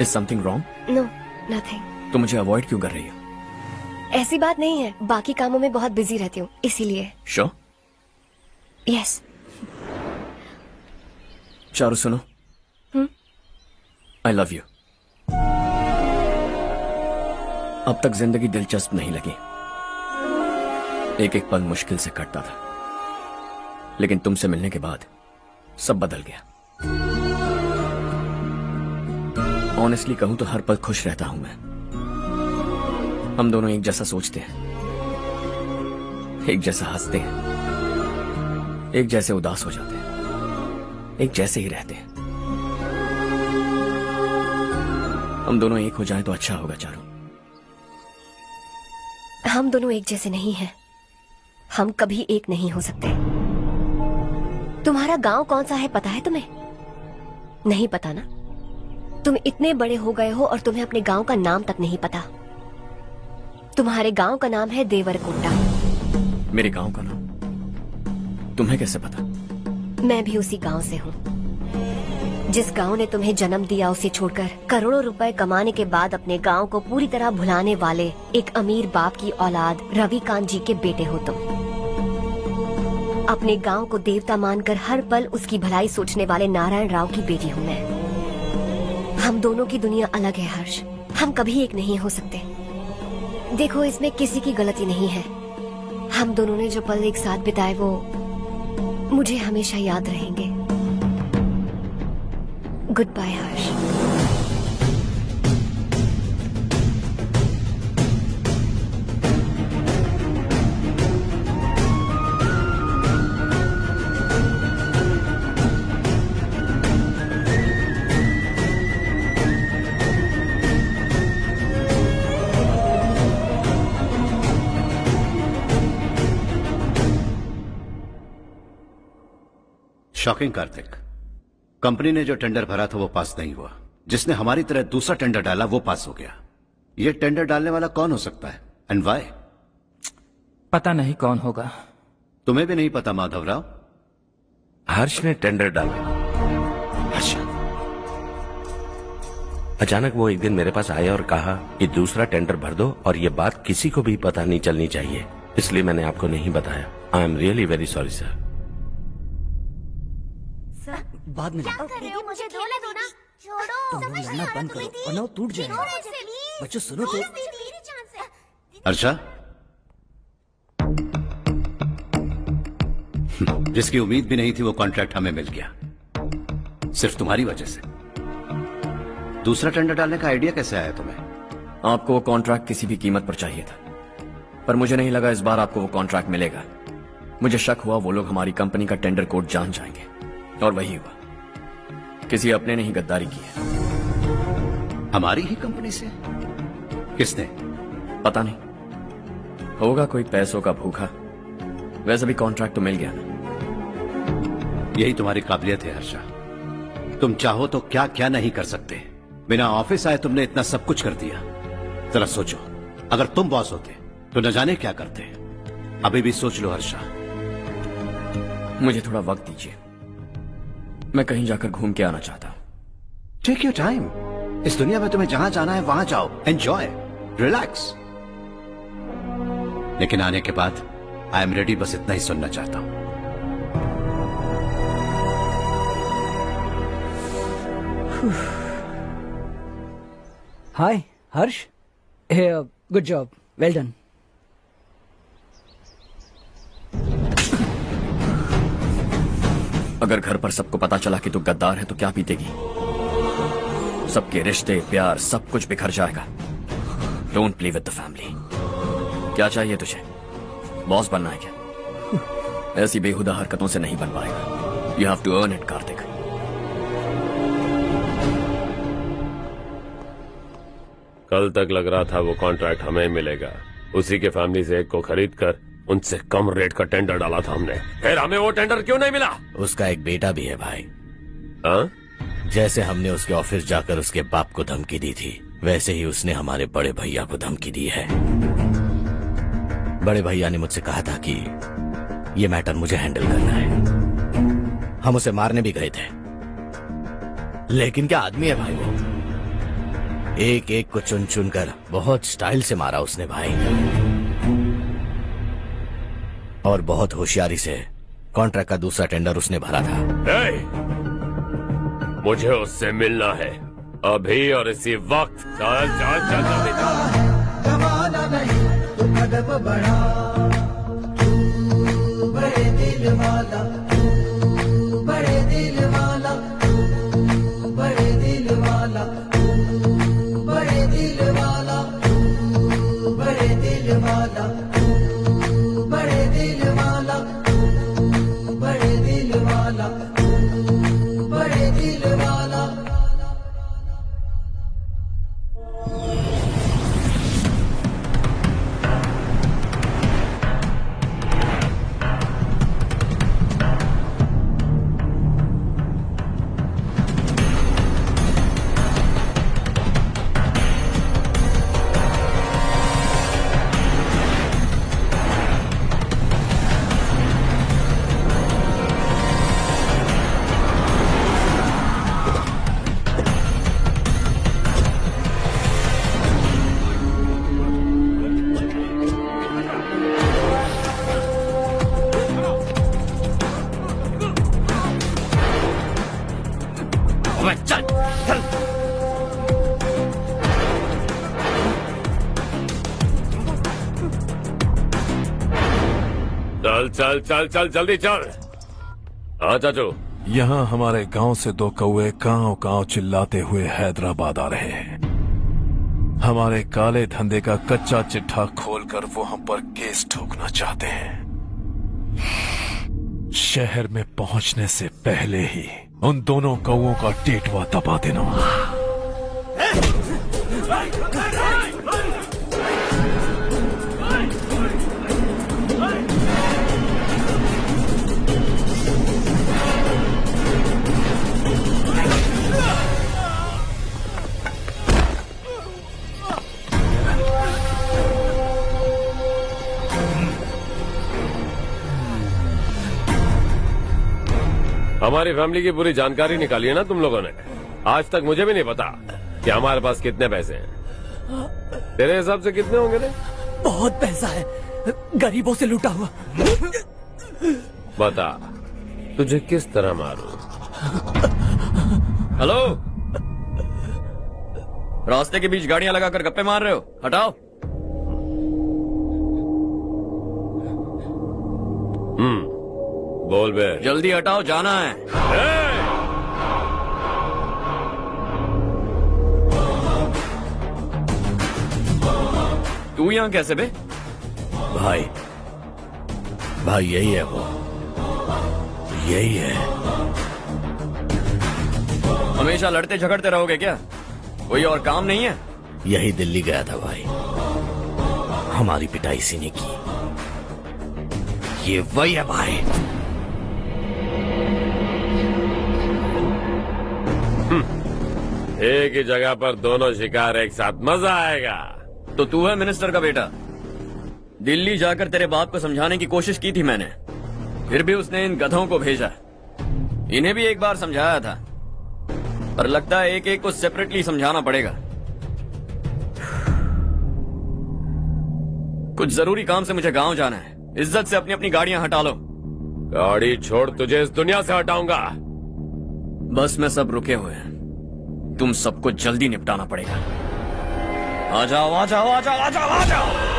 Is something wrong? No, nothing. तो मुझे अवॉइड क्यों कर रही हो? ऐसी बात नहीं है, बाकी कामों में बहुत बिजी रहती हूँ इसीलिए। Sure? Yes. चारू सुनो। I love you. अब तक जिंदगी दिलचस्प नहीं लगी। एक एक पल मुश्किल से कटता था, लेकिन तुमसे मिलने के बाद सब बदल गया। ऑनेस्टली कहूं तो हर पल खुश रहता हूं मैं। हम दोनों एक जैसा सोचते हैं, एक जैसा हंसते हैं, एक जैसे उदास हो जाते हैं, एक जैसे ही रहते हैं। हम दोनों एक हो जाएं तो अच्छा होगा चारू। हम दोनों एक जैसे नहीं हैं। हम कभी एक नहीं हो सकते। तुम्हारा गांव कौन सा है पता है तुम्हें? नहीं पता ना? तुम इतने बड़े हो गए हो और तुम्हें अपने गांव का नाम तक नहीं पता। तुम्हारे गांव का नाम है देवरकोटा। मेरे गांव का नाम तुम्हें कैसे पता? मैं भी उसी गांव से हूँ। जिस गांव ने तुम्हें जन्म दिया उसे छोड़कर करोड़ों रुपए कमाने के बाद अपने गांव को पूरी तरह भुलाने वाले एक अमीर बाप की औलाद रवि कांत जी के बेटे हो तुम। अपने गांव को देवता मानकर हर पल उसकी भलाई सोचने वाले नारायण राव की बेटी हूँ मैं। हम दोनों की दुनिया अलग है हर्ष। हम कभी एक नहीं हो सकते। देखो इसमें किसी की गलती नहीं है। हम दोनों ने जो पल एक साथ बिताए वो मुझे हमेशा याद रहेंगे। गुड बाय हर्ष। शॉकिंग कार्तिक, कंपनी ने जो टेंडर भरा था वो पास नहीं हुआ। जिसने हमारी तरह दूसरा टेंडर डाला वो पास हो गया। ये टेंडर डालने वाला कौन हो सकता है एंड व्हाई? पता नहीं कौन होगा। तुम्हें भी नहीं पता माधवराव? हर्ष ने टेंडर डाला। अच्छा। अचानक वो एक दिन मेरे पास आया और कहा कि दूसरा टेंडर भर दो और ये बात किसी को भी पता नहीं चलनी चाहिए, इसलिए मैंने आपको नहीं बताया। I am really very sorry sir. बाद में मुझे दो ना। तुम लोग लड़ना बंद करो वरना वो टूट जाएगा। बच्चों सुनो तो। अर्षा, जिसकी उम्मीद भी नहीं थी वो कॉन्ट्रैक्ट हमें मिल गया, सिर्फ तुम्हारी वजह से। दूसरा टेंडर डालने का आइडिया कैसे आया तुम्हें? आपको वो कॉन्ट्रैक्ट किसी भी कीमत पर चाहिए था, पर मुझे नहीं लगा इस बार आपको वो कॉन्ट्रैक्ट मिलेगा। मुझे शक हुआ वो लोग हमारी कंपनी का टेंडर कोड जान जाएंगे, और वही हुआ। किसी अपने ने ही गद्दारी की है। हमारी ही कंपनी से? किसने? पता नहीं, होगा कोई पैसों का भूखा। वैसे भी कॉन्ट्रैक्ट तो मिल गया ना। यही तुम्हारी काबिलियत है हर्षा, तुम चाहो तो क्या क्या नहीं कर सकते। बिना ऑफिस आए तुमने इतना सब कुछ कर दिया। जरा सोचो, अगर तुम बॉस होते तो न जाने क्या करते। अभी भी सोच लो हर्षा। मुझे थोड़ा वक्त दीजिए, मैं कहीं जाकर घूम के आना चाहता हूं। Take your time. इस दुनिया में तुम्हें जहां जाना है वहां जाओ, एंजॉय, रिलैक्स। लेकिन आने के बाद आई एम रेडी, बस इतना ही सुनना चाहता हूं। हाय हर्ष, गुड जॉब, वेल डन। अगर घर पर सबको पता चला कि तू गद्दार है तो क्या पीतेगी? सबके रिश्ते, प्यार, सब कुछ बिखर जाएगा। Don't play with the family. क्या चाहिए तुझे? बॉस बनना है क्या? ऐसी बेहुदा हरकतों से नहीं बन पाएगा। You have to earn it Kartik. कल तक लग रहा था वो कॉन्ट्रैक्ट हमें मिलेगा, उसी के फैमिली से एक को खरीद कर उनसे कम रेट का टेंडर डाला था हमने। फिर हमें वो टेंडर क्यों नहीं मिला? उसका एक बेटा भी है भाई। हाँ? जैसे हमने उसके ऑफिस जाकर उसके बाप को धमकी दी थी, वैसे ही उसने हमारे बड़े भैया को धमकी दी है। बड़े भैया ने मुझसे कहा था कि ये मैटर मुझे हैंडल करना है। हम उसे मारने भी गए थे, लेकिन क्या आदमी है भाई वो। एक एक को चुन चुन कर बहुत स्टाइल से मारा उसने भाई, और बहुत होशियारी से कॉन्ट्रैक्ट का दूसरा टेंडर उसने भरा था। मुझे उससे मिलना है अभी और इसी वक्त। चल चल चल जल्दी चल। जमाना नहीं तो कदम बढ़ा, तू बड़े दिल वाला, तू बड़े दिल वाला, तू बड़े दिल वाला, तू बड़े दिल वाला, तू बड़े दिल वाला, तू बड़े दिल वाला, तू बड़े दिल वाला, तू बड़े दिल वाला। चल चल चल चल जल्दी चल। हाँ चाचू। यहाँ हमारे गांव से दो कौवे कांव कांव चिल्लाते हुए हैदराबाद आ रहे हैं। हमारे काले धंधे का कच्चा चिट्ठा खोलकर वो हम पर केस ठोकना चाहते हैं। शहर में पहुंचने से पहले ही उन दोनों कौवों का टेटवा दबा देना। हमारी फैमिली की पूरी जानकारी निकाली है ना तुम लोगों ने। आज तक मुझे भी नहीं पता कि हमारे पास कितने पैसे हैं। तेरे हिसाब से कितने होंगे रे? बहुत पैसा है, गरीबों से लूटा हुआ। बता तुझे किस तरह मारूं? हेलो, रास्ते के बीच गाड़ियां लगाकर गप्पे मार रहे हो? हटाओ। बोल बे। जल्दी हटाओ, जाना है। तू यहाँ कैसे बे? भाई भाई यही है वो, यही है। हमेशा लड़ते झगड़ते रहोगे क्या? कोई और काम नहीं है? यही दिल्ली गया था भाई, हमारी पिटाई इसी ने की। ये वही है भाई। एक ही जगह पर दोनों शिकार एक साथ, मजा आएगा। तो तू है मिनिस्टर का बेटा? दिल्ली जाकर तेरे बाप को समझाने की कोशिश की थी मैंने, फिर भी उसने इन गधों को भेजा। इन्हें भी एक बार समझाया था, पर लगता है एक एक को सेपरेटली समझाना पड़ेगा। कुछ जरूरी काम से मुझे गांव जाना है। इज्जत से अपनी अपनी गाड़ियां हटा लो। गाड़ी छोड़, तुझे इस दुनिया से हटाऊंगा। बस में सब रुके हुए हैं, तुम सबको जल्दी निपटाना पड़ेगा। आ जाओ आ जाओ आ जाओ आ जाओ आ जाओ।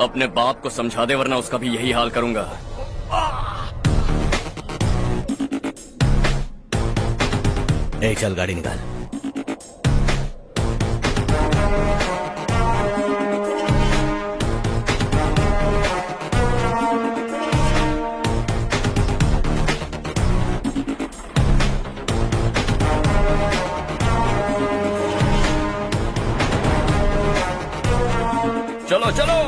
अपने बाप को समझा दे, वरना उसका भी यही हाल करूंगा। एक चल गाड़ी निकाल। चलो चलो।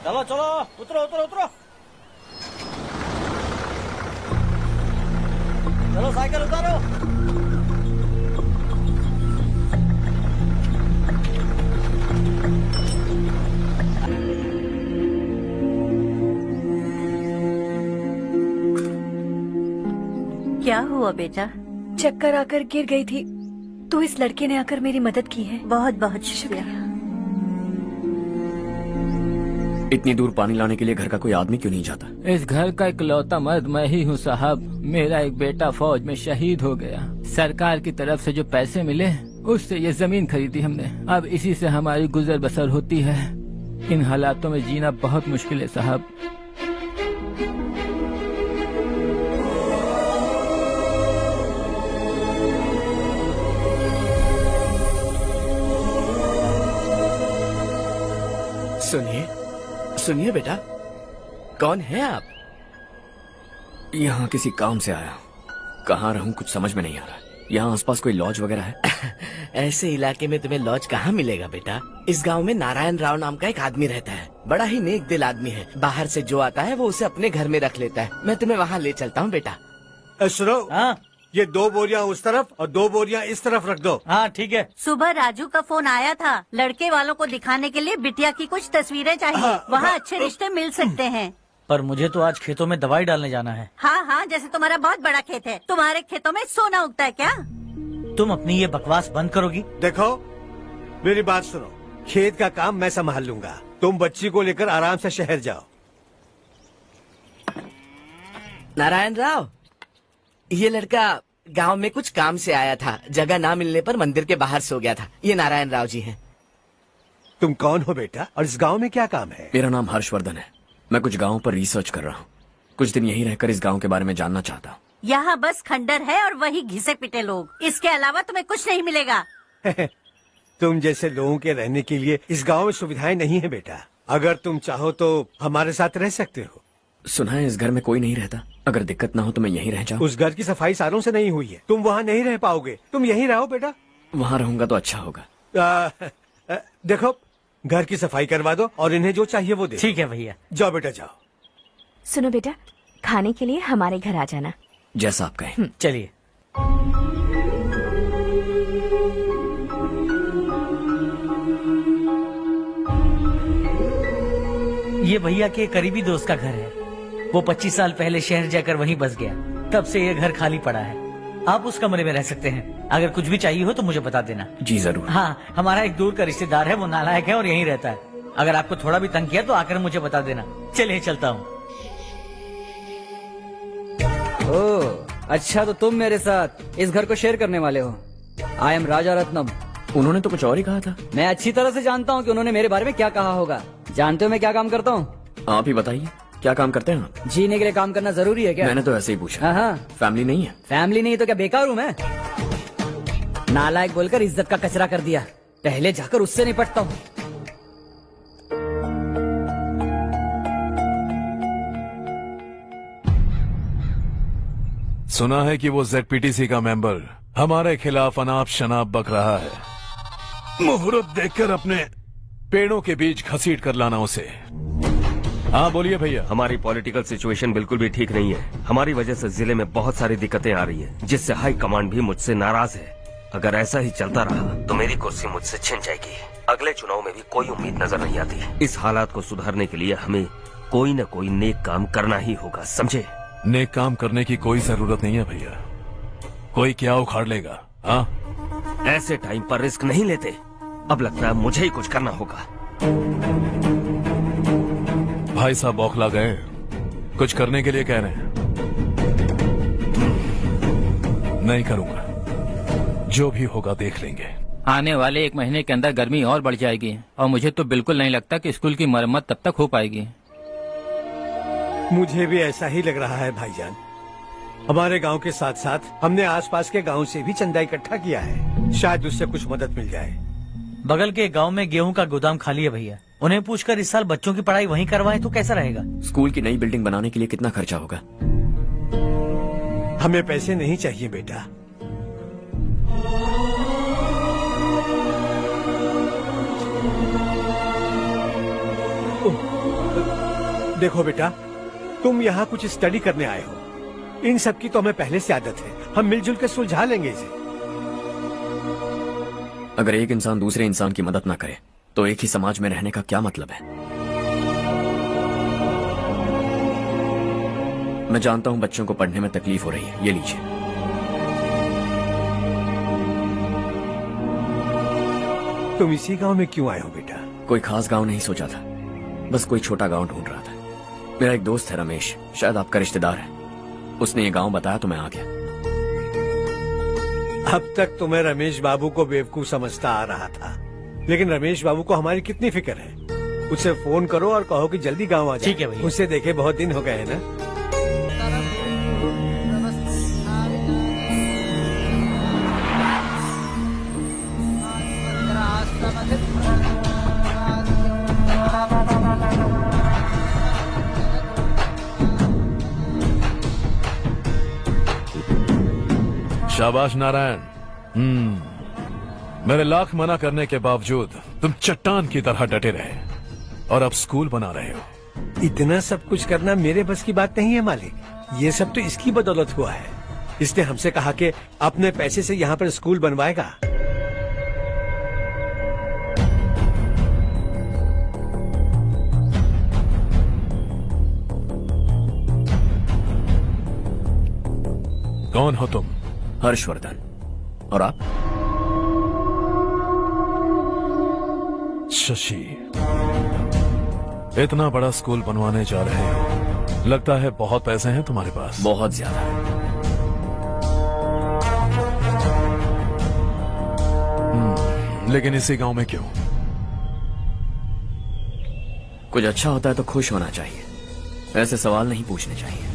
चलो चलो, उतरो उतरो उतरो। चलो साइकिल उतारो। क्या हुआ बेटा? चक्कर आकर गिर गई थी, तो इस लड़के ने आकर मेरी मदद की है। बहुत बहुत शुक्रिया। इतनी दूर पानी लाने के लिए घर का कोई आदमी क्यों नहीं जाता? इस घर का इकलौता मर्द मैं ही हूँ साहब। मेरा एक बेटा फौज में शहीद हो गया। सरकार की तरफ से जो पैसे मिले उससे ये जमीन खरीदी हमने। अब इसी से हमारी गुजर बसर होती है। इन हालातों में जीना बहुत मुश्किल है साहब। सुनिए सुनिए बेटा, कौन है आप? यहाँ किसी काम से आया। कहाँ रहूं कुछ समझ में नहीं आ रहा। यहाँ आसपास कोई लॉज वगैरह है? ऐसे इलाके में तुम्हें लॉज कहाँ मिलेगा बेटा। इस गांव में नारायण राव नाम का एक आदमी रहता है। बड़ा ही नेक दिल आदमी है। बाहर से जो आता है वो उसे अपने घर में रख लेता है। मैं तुम्हें वहाँ ले चलता हूँ बेटा। सुनो, ये 2 बोरियां उस तरफ और 2 बोरियां इस तरफ रख दो। हाँ ठीक है। सुबह राजू का फोन आया था, लड़के वालों को दिखाने के लिए बिटिया की कुछ तस्वीरें चाहिए। वहाँ अच्छे रिश्ते मिल सकते हैं। पर मुझे तो आज खेतों में दवाई डालने जाना है। हाँ हाँ, जैसे तुम्हारा बहुत बड़ा खेत है, तुम्हारे खेतों में सोना उगता है क्या? तुम अपनी ये बकवास बंद करोगी? देखो मेरी बात सुनो, खेत का काम मैं संभाल लूंगा, तुम बच्ची को लेकर आराम से शहर जाओ। नारायण राव, ये लड़का गांव में कुछ काम से आया था, जगह ना मिलने पर मंदिर के बाहर सो गया था। ये नारायण राव जी हैं। तुम कौन हो बेटा और इस गांव में क्या काम है? मेरा नाम हर्षवर्धन है। मैं कुछ गाँव पर रिसर्च कर रहा हूँ। कुछ दिन यहीं रहकर इस गाँव के बारे में जानना चाहता हूँ। यहाँ बस खंडर है और वही घिसे पिटे लोग, इसके अलावा तुम्हें कुछ नहीं मिलेगा। तुम जैसे लोगों के रहने के लिए इस गांव में सुविधाएं नहीं है बेटा। अगर तुम चाहो तो हमारे साथ रह सकते हो। सुना है इस घर में कोई नहीं रहता, अगर दिक्कत ना हो तो मैं यहीं रह जाऊँ। उस घर की सफाई सालों से नहीं हुई है, तुम वहाँ नहीं रह पाओगे, तुम यहीं रहो बेटा। वहाँ रहूंगा तो अच्छा होगा। देखो घर की सफाई करवा दो और इन्हें जो चाहिए वो दे। ठीक है भैया। जाओ बेटा जाओ। सुनो बेटा, खाने के लिए हमारे घर आ जाना। जैसा आप कहें। चलिए। ये भैया के करीबी दोस्त का घर है। वो 25 साल पहले शहर जाकर वहीं बस गया, तब से ये घर खाली पड़ा है। आप उस कमरे में रह सकते हैं। अगर कुछ भी चाहिए हो तो मुझे बता देना। जी जरूर। हाँ, हमारा एक दूर का रिश्तेदार है, वो नालायक है और यहीं रहता है। अगर आपको थोड़ा भी तंग किया तो आकर मुझे बता देना। चलिए चलता हूँ। ओह अच्छा, तो तुम मेरे साथ इस घर को शेयर करने वाले हो। आई एम राजा रत्नम। उन्होंने तो कुछ और ही कहा था। मैं अच्छी तरह से जानता हूँ कि उन्होंने मेरे बारे में क्या कहा होगा। जानते हो मैं क्या काम करता हूँ? आप ही बताइए, क्या काम करते हैं आप? जीने के लिए काम करना जरूरी है क्या? मैंने तो ऐसे ही पूछा। हाँ। फैमिली नहीं है? फैमिली नहीं तो क्या बेकार हूँ मैं? नालायक बोलकर इज्जत का कचरा कर दिया, पहले जाकर उससे निपटता हूँ। सुना है कि वो ZPTC का मेंबर हमारे खिलाफ अनाप शनाप बक रहा है। मुहूर्त देखकर अपने पेड़ों के बीच घसीट कर लाना उसे। हाँ बोलिए भैया। हमारी पॉलिटिकल सिचुएशन बिल्कुल भी ठीक नहीं है। हमारी वजह से जिले में बहुत सारी दिक्कतें आ रही है, जिससे हाई कमांड भी मुझसे नाराज है। अगर ऐसा ही चलता रहा तो मेरी कुर्सी मुझसे छिन जाएगी। अगले चुनाव में भी कोई उम्मीद नजर नहीं आती। इस हालात को सुधारने के लिए हमें कोई न कोई नेक काम करना ही होगा, समझे? नेक काम करने की कोई जरूरत नहीं है भैया, कोई क्या उखाड़ लेगा। हाँ, ऐसे टाइम पर रिस्क नहीं लेते। अब लगता है मुझे ही कुछ करना होगा। भाई साहब बौखला गए, कुछ करने के लिए कह रहे हैं। नहीं करूंगा, जो भी होगा देख लेंगे। आने वाले 1 महीने के अंदर गर्मी और बढ़ जाएगी और मुझे तो बिल्कुल नहीं लगता कि स्कूल की मरम्मत तब तक हो पाएगी। मुझे भी ऐसा ही लग रहा है भाईजान। हमारे गांव के साथ साथ हमने आसपास के गांव से भी चंदा इकट्ठा किया है, शायद उससे कुछ मदद मिल जाए। बगल के गांव में गेहूं का गोदाम खाली है भैया, उन्हें पूछकर इस साल बच्चों की पढ़ाई वहीं करवाएं तो कैसा रहेगा? स्कूल की नई बिल्डिंग बनाने के लिए कितना खर्चा होगा? हमें पैसे नहीं चाहिए बेटा। देखो बेटा, तुम यहाँ कुछ स्टडी करने आए हो, इन सब की तो हमें पहले से आदत है। हम मिलजुल कर सुलझा लेंगे इसे। अगर एक इंसान दूसरे इंसान की मदद ना करे तो एक ही समाज में रहने का क्या मतलब है? मैं जानता हूं बच्चों को पढ़ने में तकलीफ हो रही है, ये लीजिए। तुम इसी गांव में क्यों आए हो बेटा? कोई खास गांव नहीं सोचा था, बस कोई छोटा गांव ढूंढ रहा था। मेरा एक दोस्त है रमेश, शायद आपका रिश्तेदार है, उसने ये गांव बताया तो मैं आ गया। अब तक तो मैं रमेश बाबू को बेवकूफ समझता आ रहा था, लेकिन रमेश बाबू को हमारी कितनी फिक्र है। उसे फोन करो और कहो कि जल्दी गांव आ जाए। ठीक है भैया। उसे देखे बहुत दिन हो गए हैं ना। शाबाश नारायण। मेरे लाख मना करने के बावजूद तुम चट्टान की तरह डटे रहे और अब स्कूल बना रहे हो। इतना सब कुछ करना मेरे बस की बात नहीं है मालिक, ये सब तो इसकी बदौलत हुआ है। इसने हमसे कहा कि अपने पैसे से यहाँ पर स्कूल बनवाएगा। कौन हो तुम? हर्षवर्धन। और आप? शशि। इतना बड़ा स्कूल बनवाने जा रहे हो, लगता है बहुत पैसे हैं तुम्हारे पास। बहुत ज्यादा है। लेकिन इसी गांव में क्यों? कुछ अच्छा होता है तो खुश होना चाहिए, ऐसे सवाल नहीं पूछने चाहिए।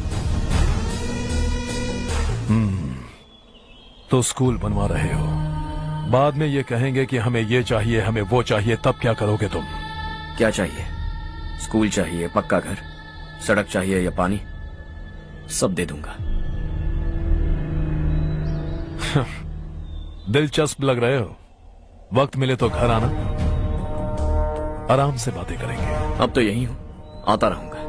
तो स्कूल बनवा रहे हो, बाद में ये कहेंगे कि हमें ये चाहिए, हमें वो चाहिए, तब क्या करोगे तुम? क्या चाहिए? स्कूल चाहिए, पक्का घर, सड़क चाहिए या पानी, सब दे दूंगा। दिलचस्प लग रहे हो। वक्त मिले तो घर आना, आराम से बातें करेंगे। अब तो यही हूं, आता रहूंगा।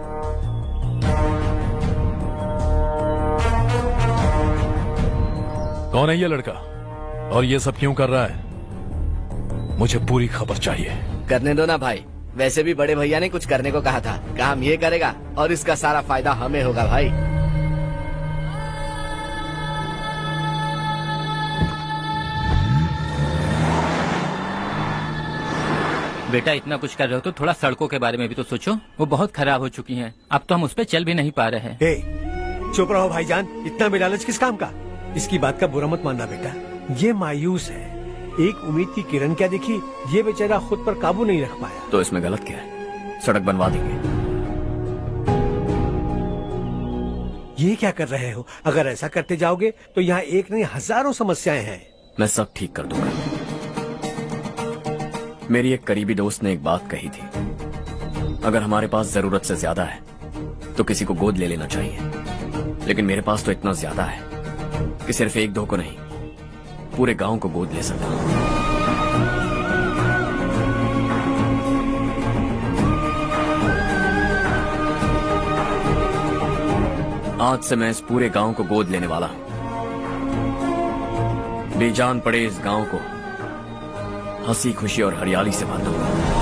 कौन है ये लड़का और ये सब क्यों कर रहा है? मुझे पूरी खबर चाहिए। करने दो ना भाई, वैसे भी बड़े भैया ने कुछ करने को कहा था, काम ये करेगा और इसका सारा फायदा हमें होगा भाई। बेटा इतना कुछ कर रहे हो तो थोड़ा सड़कों के बारे में भी तो सोचो, वो बहुत खराब हो चुकी हैं। अब तो हम उस पर चल भी नहीं पा रहे हैं। चुप रहो भाईजान, इतना भी लालच किस काम का? इसकी बात का बुरा मत मानना बेटा, ये मायूस है। एक उम्मीद की किरण क्या दिखी, ये बेचारा खुद पर काबू नहीं रख पाया। तो इसमें गलत क्या है? सड़क बनवा देंगे। ये क्या कर रहे हो? अगर ऐसा करते जाओगे तो यहाँ एक नहीं हजारों समस्याएं हैं। मैं सब ठीक कर दूंगा। मेरी एक करीबी दोस्त ने एक बात कही थी, अगर हमारे पास जरूरत से ज्यादा है तो किसी को गोद ले लेना चाहिए। लेकिन मेरे पास तो इतना ज्यादा है कि सिर्फ एक दो को नहीं, पूरे गांव को गोद ले सकता हूं। आज से मैं इस पूरे गांव को गोद लेने वाला हूं। बेजान पड़े इस गांव को हंसी खुशी और हरियाली से बांधूंगा।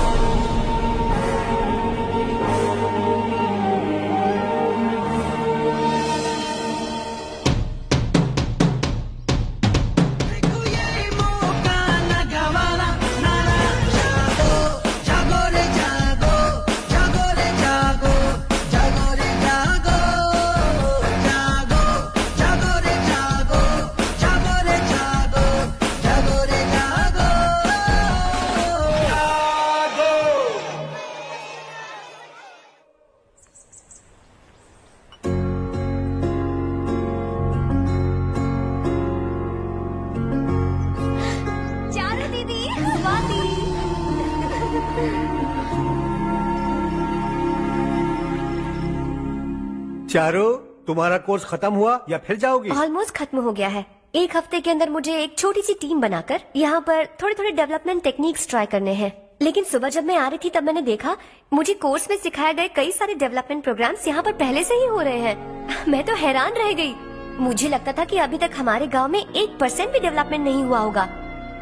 चारू, तुम्हारा कोर्स खत्म हुआ या फिर जाओगी? ऑलमोस्ट खत्म हो गया है। एक हफ्ते के अंदर मुझे एक छोटी सी टीम बनाकर यहाँ पर थोड़े थोड़े डेवलपमेंट टेक्निक्स ट्राई करने हैं। लेकिन सुबह जब मैं आ रही थी तब मैंने देखा मुझे कोर्स में सिखाए गए कई सारे डेवलपमेंट प्रोग्राम्स यहाँ पर पहले से ही हो रहे हैं। मैं तो हैरान रह गई। मुझे लगता था कि अभी तक हमारे गांव में 1% भी डेवलपमेंट नहीं हुआ होगा,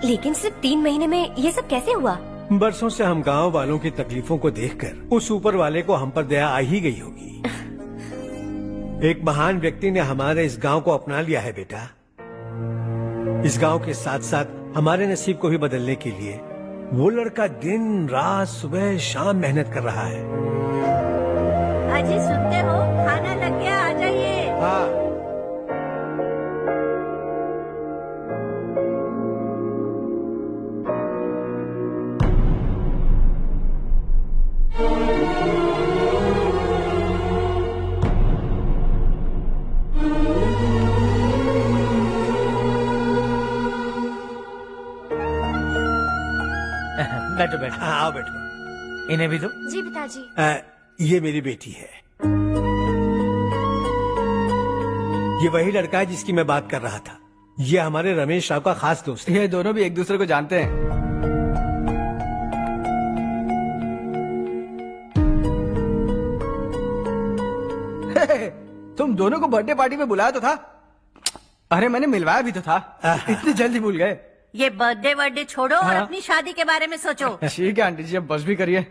लेकिन सिर्फ 3 महीने में ये सब कैसे हुआ? बरसों से हम गांव वालों की तकलीफों को देखकर उस ऊपर वाले को हम पर दया आ ही गई होगी। एक महान व्यक्ति ने हमारे इस गांव को अपना लिया है बेटा। इस गांव के साथ साथ हमारे नसीब को भी बदलने के लिए वो लड़का दिन रात सुबह शाम मेहनत कर रहा है। अजी सुनते हो, खाना लग गया, आ जाइए। हाँ। बैठो बैठो। आओ बैठो। इन्हें भी दो। जी पिताजी। ये मेरी बेटी है। ये वही लड़का है जिसकी मैं बात कर रहा था। ये हमारे रमेश राव का खास दोस्त है। ये दोनों भी एक दूसरे को जानते हैं। तुम दोनों को बर्थडे पार्टी में बुलाया तो था, अरे मैंने मिलवाया भी तो था, इतनी जल्दी भूल गए। ये बर्थडे छोड़ो और अपनी शादी के बारे में सोचो। ठीक है आंटी जी, अब बस भी करिए।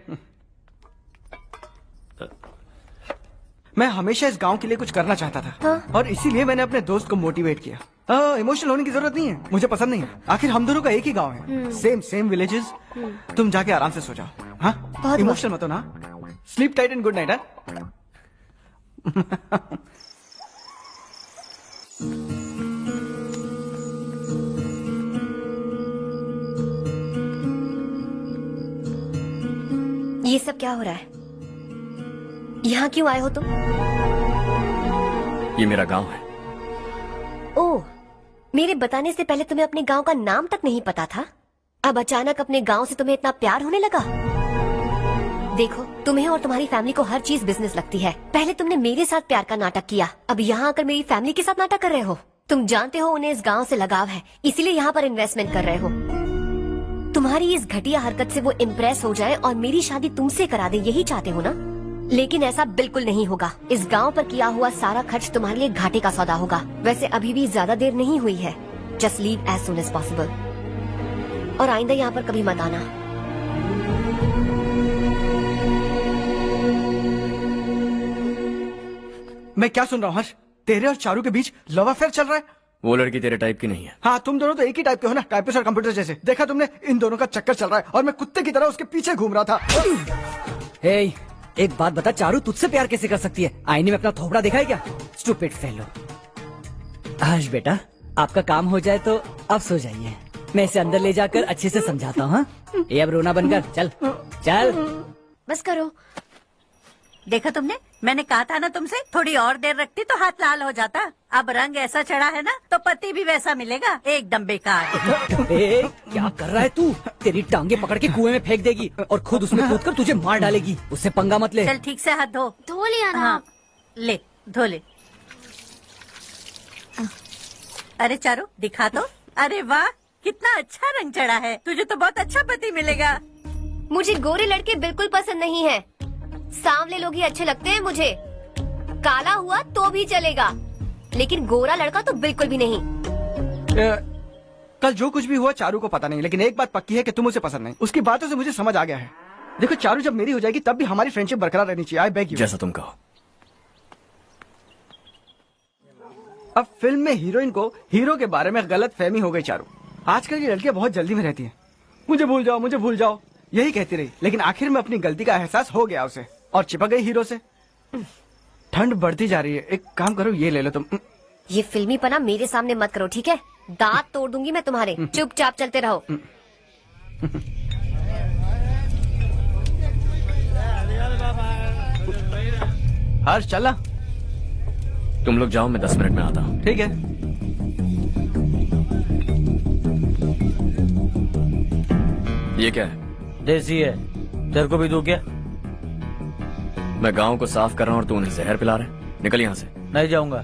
मैं हमेशा इस गांव के लिए कुछ करना चाहता था और इसीलिए मैंने अपने दोस्त को मोटिवेट किया। इमोशनल होने की जरूरत नहीं है, मुझे पसंद नहीं है। आखिर हम दोनों का एक ही गांव है, सेम विलेजेस। तुम जाके आराम से सो जाओ। हाँ, इमोशनल मत हो ना। Sleep tight and good night. ये सब क्या हो रहा है? यहाँ क्यों आए हो तुम? ये मेरा गांव है। ओह, मेरे बताने से पहले तुम्हें अपने गांव का नाम तक नहीं पता था? अब अचानक अपने गांव से तुम्हें इतना प्यार होने लगा? देखो, तुम्हें और तुम्हारी फैमिली को हर चीज बिजनेस लगती है। पहले तुमने मेरे साथ प्यार का नाटक किया, अब यहाँ आकर मेरी फैमिली के साथ नाटक कर रहे हो। तुम जानते हो उन्हें इस गांव से लगाव है, इसीलिए यहाँ पर इन्वेस्टमेंट कर रहे हो। तुम्हारी इस घटिया हरकत से वो इम्प्रेस हो जाए और मेरी शादी तुमसे करा दे, यही चाहते हो ना? लेकिन ऐसा बिल्कुल नहीं होगा। इस गांव पर किया हुआ सारा खर्च तुम्हारे लिए घाटे का सौदा होगा। वैसे अभी भी ज्यादा देर नहीं हुई है। Just leave as soon as possible और आइंदा यहाँ पर कभी मत आना। मैं क्या सुन रहा हूँ हर्ष? तेरे और चारू के बीच लव अफेयर चल रहा है? वो लड़की तेरे टाइप की नहीं है। हाँ, तुम दोनों तो एक ही टाइप के हो ना, टाइपिस्ट और कंप्यूटर जैसे। देखा तुमने, इन दोनों का चक्कर चल रहा है और मैं कुत्ते की तरह उसके पीछे घूम रहा था। हे, एक बात बता, चारू तुझसे प्यार कैसे कर सकती है? आईने में अपना थोपड़ा देखा है क्या? Stupid fellow. हर्ष बेटा, आपका काम हो जाए तो अब सो जाइए। मैं इसे अंदर ले जाकर अच्छे से समझाता हूँ। ये अब रोना बनकर चल चल। बस करो। देखा तुमने, मैंने कहा था ना तुमसे, थोड़ी और देर रखती तो हाथ लाल हो जाता। अब रंग ऐसा चढ़ा है ना तो पति भी वैसा मिलेगा, एकदम बेकार। क्या कर रहा है तू? तेरी टांगे पकड़ के कुएं में फेंक देगी और खुद उसमें कूदकर तुझे मार डालेगी। उससे पंगा मत ले। चल ठीक से हाथ धो लिया ना? हाँ, ले धो ले। अरे चारू दिखा तो। अरे वाह, कितना अच्छा रंग चढ़ा है। तुझे तो बहुत अच्छा पति मिलेगा। मुझे गोरे लड़के बिल्कुल पसंद नहीं है। सांवले लोग ही अच्छे लगते हैं मुझे। काला हुआ तो भी चलेगा, लेकिन गोरा लड़का तो बिल्कुल भी नहीं। कल जो कुछ भी हुआ चारू को पता नहीं, लेकिन एक बात पक्की है कि तुम उसे पसंद नहीं। उसकी बातों से मुझे समझ आ गया है। देखो चारू जब मेरी हो जाएगी तब भी हमारी फ्रेंडशिप बरकरार रहनी चाहिए। I beg you. जैसा तुम कहो। अब फिल्म में हीरोइन को हीरो के बारे में गलत फहमी हो गई चारू। आजकल की लड़कियां बहुत जल्दी में रहती हैं। मुझे भूल जाओ, मुझे भूल जाओ, यही कहती रही। लेकिन आखिर में अपनी गलती का एहसास हो गया उसे और चिपक गई हीरो से। ठंड बढ़ती जा रही है, एक काम करो, ये ले लो तुम। ये फिल्मी पना मेरे सामने मत करो, ठीक है? दांत तोड़ दूंगी मैं तुम्हारे। चुपचाप चलते रहो। हर्ष चला। तुम लोग जाओ, मैं 10 मिनट में आता हूँ। ठीक है। ये क्या है? देसी है। तेरे को भी दूं क्या? मैं गांव को साफ कर रहा हूँ और तू उन्हें जहर पिला रहा है। निकल यहाँ से। नहीं जाऊंगा।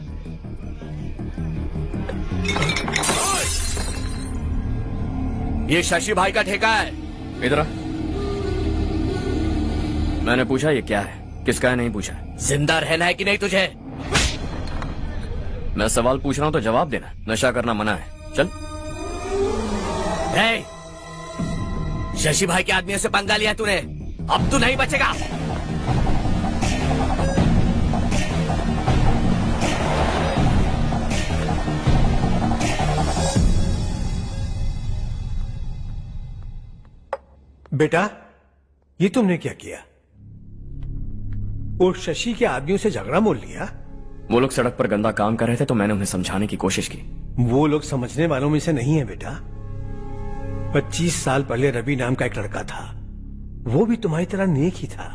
ये शशि भाई का ठेका है। इधर आ। मैंने पूछा ये क्या है, किसका है, नहीं पूछा। जिंदा रहना है कि नहीं तुझे? मैं सवाल पूछ रहा हूँ तो जवाब देना। नशा करना मना है। चल। शशि भाई के आदमियों से पंगा लिया तूने, अब तू नहीं बचेगा। बेटा, ये तुमने क्या किया? वो शशि के आदमियों से झगड़ा मोल लिया? वो लोग सड़क पर गंदा काम कर रहे थे तो मैंने उन्हें समझाने की कोशिश की। वो लोग समझने वालों में से नहीं है बेटा। 25 साल पहले रवि नाम का एक लड़का था, वो भी तुम्हारी तरह नेक ही था।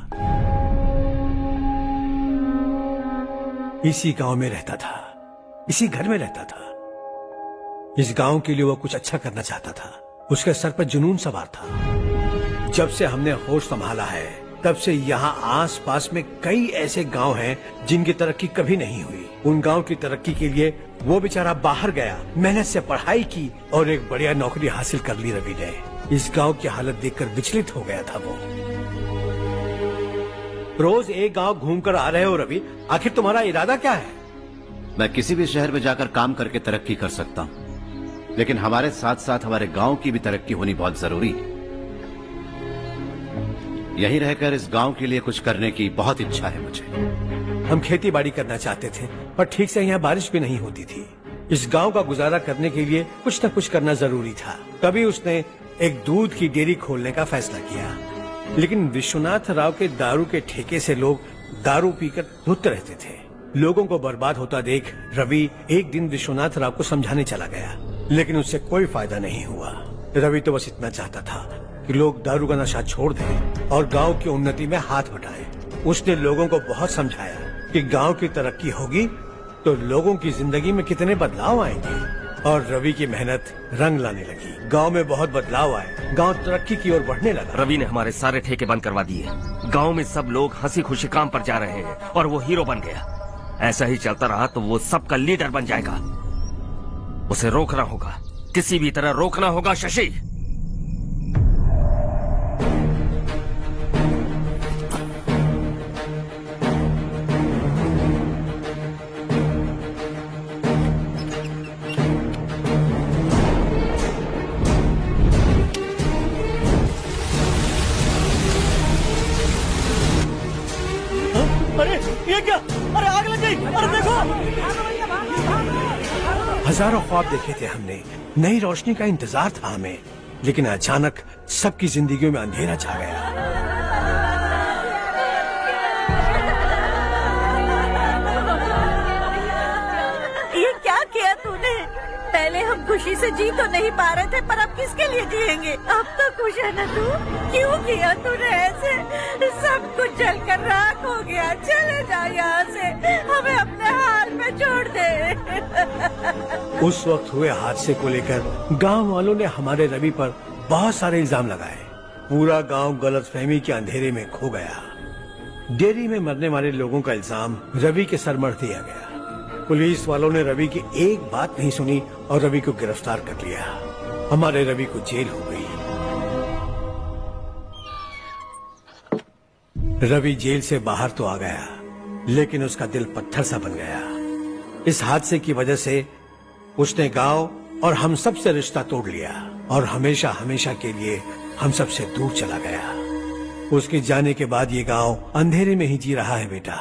इसी गांव में रहता था, इसी घर में रहता था। इस गांव के लिए वो कुछ अच्छा करना चाहता था। उसके सर पर जुनून सवार था। जब से हमने होश संभाला है तब से यहाँ आस पास में कई ऐसे गांव हैं जिनकी तरक्की कभी नहीं हुई। उन गांव की तरक्की के लिए वो बेचारा बाहर गया, मेहनत से पढ़ाई की और एक बढ़िया नौकरी हासिल कर ली रवि ने। इस गांव की हालत देखकर विचलित हो गया था वो। रोज एक गांव घूमकर आ रहे हो रवि, आखिर तुम्हारा इरादा क्या है? मैं किसी भी शहर में जाकर काम करके तरक्की कर सकता हूं, लेकिन हमारे साथ साथ हमारे गांव की भी तरक्की होनी बहुत जरूरी है। यहीं रहकर इस गांव के लिए कुछ करने की बहुत इच्छा है मुझे। हम खेती बाड़ी करना चाहते थे, पर ठीक से यहाँ बारिश भी नहीं होती थी। इस गांव का गुजारा करने के लिए कुछ न कुछ करना जरूरी था। तभी उसने एक दूध की डेयरी खोलने का फैसला किया। लेकिन विश्वनाथ राव के दारू के ठेके से लोग दारू पीकर धुत रहते थे। लोगों को बर्बाद होता देख रवि एक दिन विश्वनाथ राव को समझाने चला गया, लेकिन उससे कोई फायदा नहीं हुआ। रवि तो बस इतना चाहता था कि लोग दारू का नशा छोड़ दें और गांव की उन्नति में हाथ बटाएं। उसने लोगों को बहुत समझाया कि गांव की तरक्की होगी तो लोगों की जिंदगी में कितने बदलाव आएंगे, और रवि की मेहनत रंग लाने लगी। गांव में बहुत बदलाव आए, गांव तरक्की की ओर बढ़ने लगा। रवि ने हमारे सारे ठेके बंद करवा दिए। गांव में सब लोग हंसी खुशी काम पर जा रहे हैं और वो हीरो बन गया। ऐसा ही चलता रहा तो वो सबका लीडर बन जाएगा। उसे रोकना होगा, किसी भी तरह रोकना होगा शशि। अरे ये क्या? अरे आग लग गई! अरे देखो! हजारों ख्वाब देखे थे हमने, नई रोशनी का इंतजार था हमें, लेकिन अचानक सबकी जिंदगियों में अंधेरा छा गया। ये क्या किया तूने? पहले हम खुशी से जी तो नहीं पा रहे थे, पर अब किसके लिए जिएंगे? अब तो खुश है ना तू? क्यों किया तूने ऐसे? सब कुछ जलकर राख हो गया। चले जा यहाँ से, हमें अपने हाल में छोड़ दे। उस वक्त हुए हादसे को लेकर गांव वालों ने हमारे रवि पर बहुत सारे इल्जाम लगाए। पूरा गांव गलतफहमी के अंधेरे में खो गया। डेयरी में मरने वाले लोगों का इल्जाम रवि के सर मढ़ दिया गया। पुलिस वालों ने रवि की एक बात नहीं सुनी और रवि को गिरफ्तार कर लिया। हमारे रवि को जेल हो गई। रवि जेल से बाहर तो आ गया, लेकिन उसका दिल पत्थर सा बन गया। इस हादसे की वजह से उसने गांव और हम सब से रिश्ता तोड़ लिया और हमेशा हमेशा के लिए हम सब से दूर चला गया। उसके जाने के बाद ये गांव अंधेरे में ही जी रहा है बेटा।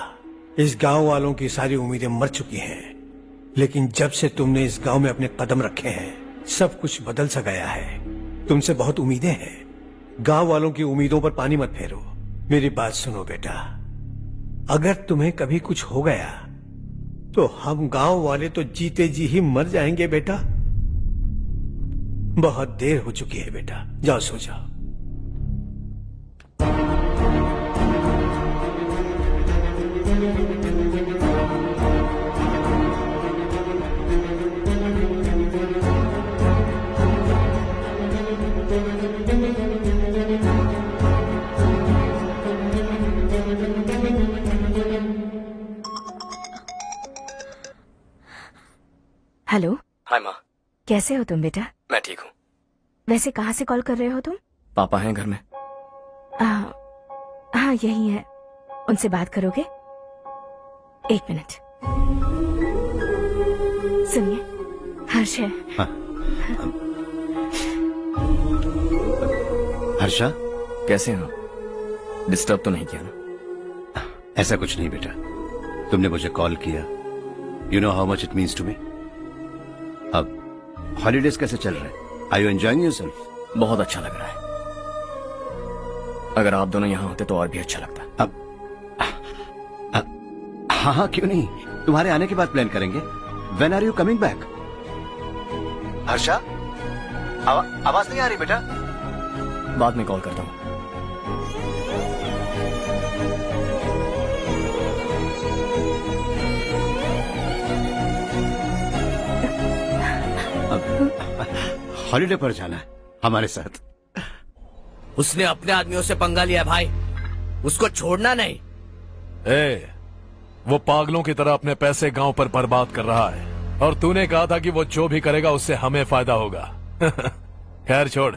इस गांव वालों की सारी उम्मीदें मर चुकी हैं, लेकिन जब से तुमने इस गांव में अपने कदम रखे हैं सब कुछ बदल सा गया है। तुमसे बहुत उम्मीदें हैं। गांव वालों की उम्मीदों पर पानी मत फेरो। मेरी बात सुनो बेटा, अगर तुम्हें कभी कुछ हो गया तो हम गांव वाले तो जीते जी ही मर जाएंगे बेटा। बहुत देर हो चुकी है बेटा, जाओ सो जाओ। हेलो। हाय माँ। कैसे हो तुम बेटा? मैं ठीक हूँ। वैसे कहाँ से कॉल कर रहे हो तुम? पापा हैं घर में। हाँ यही है। उनसे बात करोगे? एक मिनट। सुनिए, हर्ष है। हर्षा, कैसे हो? डिस्टर्ब तो नहीं किया ना? ऐसा कुछ नहीं बेटा, तुमने मुझे कॉल किया। You know how much it means to me. अब हॉलीडेज कैसे चल रहे हैं? Are you enjoying yourself? बहुत अच्छा लग रहा है। अगर आप दोनों यहाँ होते तो और भी अच्छा लगता। अब हाँ हाँ क्यों नहीं, तुम्हारे आने के बाद प्लान करेंगे। When are you coming back? Harsha, आवाज नहीं आ रही बेटा। बाद में कॉल करता हूँ। हॉलीडे पर जाना है हमारे साथ। उसने अपने आदमियों से पंगा लिया भाई, उसको छोड़ना नहीं। वो पागलों की तरह अपने पैसे गांव पर बर्बाद कर रहा है और तूने कहा था कि वो जो भी करेगा उससे हमें फायदा होगा। खैर छोड़।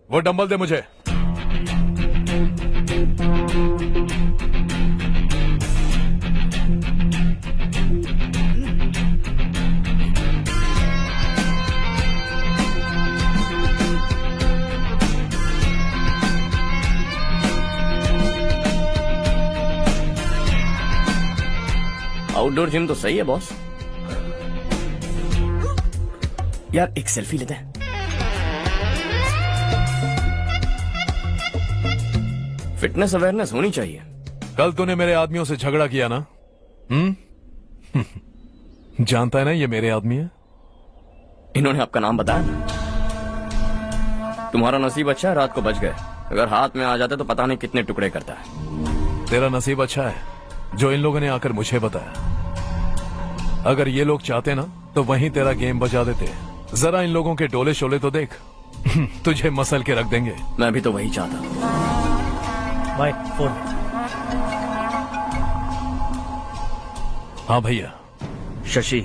वो डंबल दे मुझे। आउटडोर जिम तो सही है बॉस। यार एक सेल्फी लेते हैं। फिटनेस अवेयरनेस होनी चाहिए। कल तूने मेरे आदमियों से झगड़ा किया ना? जानता है ना ये मेरे आदमी है। इन्होंने आपका नाम बताया? तुम्हारा नसीब अच्छा है रात को बच गए, अगर हाथ में आ जाते तो पता नहीं कितने टुकड़े करता है। तेरा नसीब अच्छा है जो इन लोगों ने आकर मुझे बताया। अगर ये लोग चाहते ना तो वहीं तेरा गेम बजा देते। जरा इन लोगों के डोले शोले तो देख। तुझे मसल के रख देंगे। मैं भी तो वही चाहता हूं। Bye phone. हाँ भैया। शशि,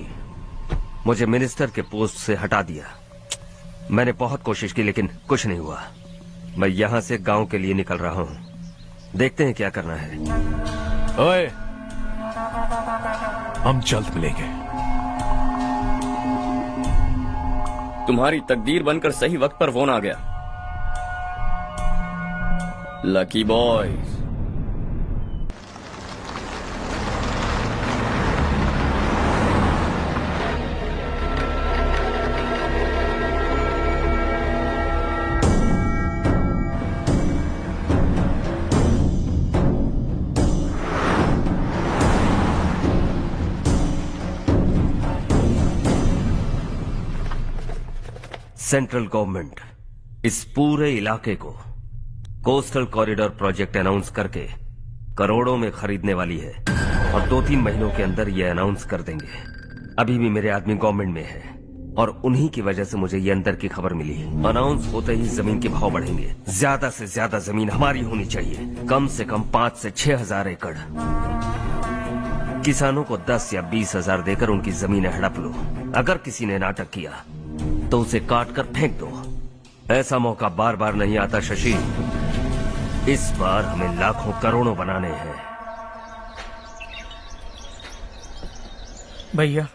मुझे मिनिस्टर के पोस्ट से हटा दिया। मैंने बहुत कोशिश की लेकिन कुछ नहीं हुआ। मैं यहाँ से गांव के लिए निकल रहा हूँ, देखते हैं क्या करना है। ओए, हम जल्द मिलेंगे। तुम्हारी तकदीर बनकर सही वक्त पर फोन आ गया। Lucky boys. सेंट्रल गवर्नमेंट इस पूरे इलाके को कोस्टल कॉरिडोर प्रोजेक्ट अनाउंस करके करोड़ों में खरीदने वाली है और 2-3 महीनों के अंदर ये अनाउंस कर देंगे। अभी भी मेरे आदमी गवर्नमेंट में है और उन्हीं की वजह से मुझे ये अंदर की खबर मिली। अनाउंस होते ही जमीन के भाव बढ़ेंगे। ज्यादा से ज्यादा जमीन हमारी होनी चाहिए, कम से कम 5 से 6 हजार एकड़। किसानों को 10 या 20 हजार देकर उनकी जमीनें हड़प लो। अगर किसी ने नाटक किया तो उसे काट कर फेंक दो। ऐसा मौका बार बार नहीं आता शशि। इस बार हमें लाखों करोड़ों बनाने हैं। भैया,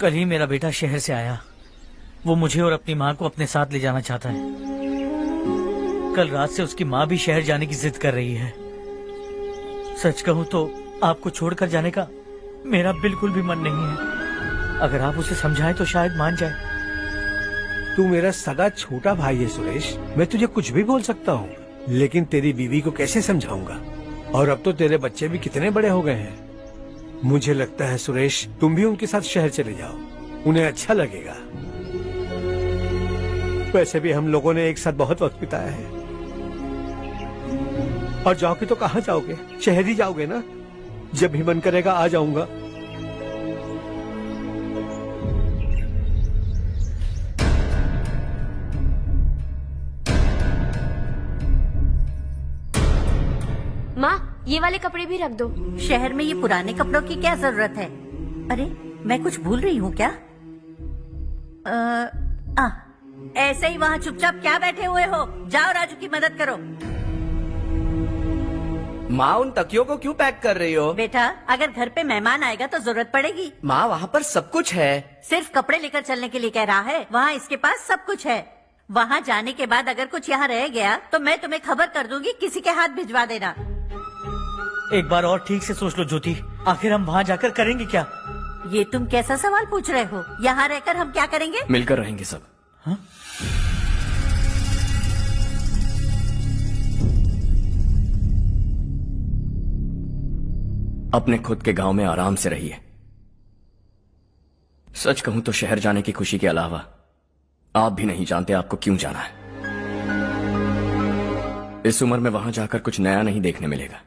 कल ही मेरा बेटा शहर से आया। वो मुझे और अपनी माँ को अपने साथ ले जाना चाहता है। कल रात से उसकी माँ भी शहर जाने की जिद कर रही है। सच कहूँ तो आपको छोड़कर जाने का मेरा बिल्कुल भी मन नहीं है। अगर आप उसे समझाएं तो शायद मान जाए। तू मेरा सगा छोटा भाई है सुरेश, मैं तुझे कुछ भी बोल सकता हूँ, लेकिन तेरी बीवी को कैसे समझाऊंगा? और अब तो तेरे बच्चे भी कितने बड़े हो गए हैं। मुझे लगता है सुरेश, तुम भी उनके साथ शहर चले जाओ, उन्हें अच्छा लगेगा। वैसे भी हम लोगों ने एक साथ बहुत वक्त बिताया है। और जाओगे तो कहाँ जाओगे? शहर ही जाओगे ना? जब भी मन करेगा आ जाऊंगा। माँ, ये वाले कपड़े भी रख दो। शहर में ये पुराने कपड़ों की क्या जरूरत है? अरे, मैं कुछ भूल रही हूँ क्या? ऐसे ही वहाँ चुपचाप क्या बैठे हुए हो? जाओ राजू की मदद करो। माँ, उन तकियों को क्यों पैक कर रही हो? बेटा, अगर घर पे मेहमान आएगा तो जरूरत पड़ेगी। माँ, वहाँ पर सब कुछ है। सिर्फ कपड़े लेकर चलने के लिए कह रहा है? वहाँ इसके पास सब कुछ है। वहाँ जाने के बाद अगर कुछ यहाँ रह गया तो मैं तुम्हें खबर कर दूंगी, किसी के हाथ भिजवा देना। एक बार और ठीक से सोच लो ज्योति, आखिर हम वहाँ जाकर करेंगे क्या? ये तुम कैसा सवाल पूछ रहे हो? यहाँ रहकर हम क्या करेंगे? मिलकर रहेंगे सब। हाँ? अपने खुद के गांव में आराम से रहिए। सच कहूं तो शहर जाने की खुशी के अलावा आप भी नहीं जानते आपको क्यों जाना है। इस उम्र में वहां जाकर कुछ नया नहीं देखने मिलेगा।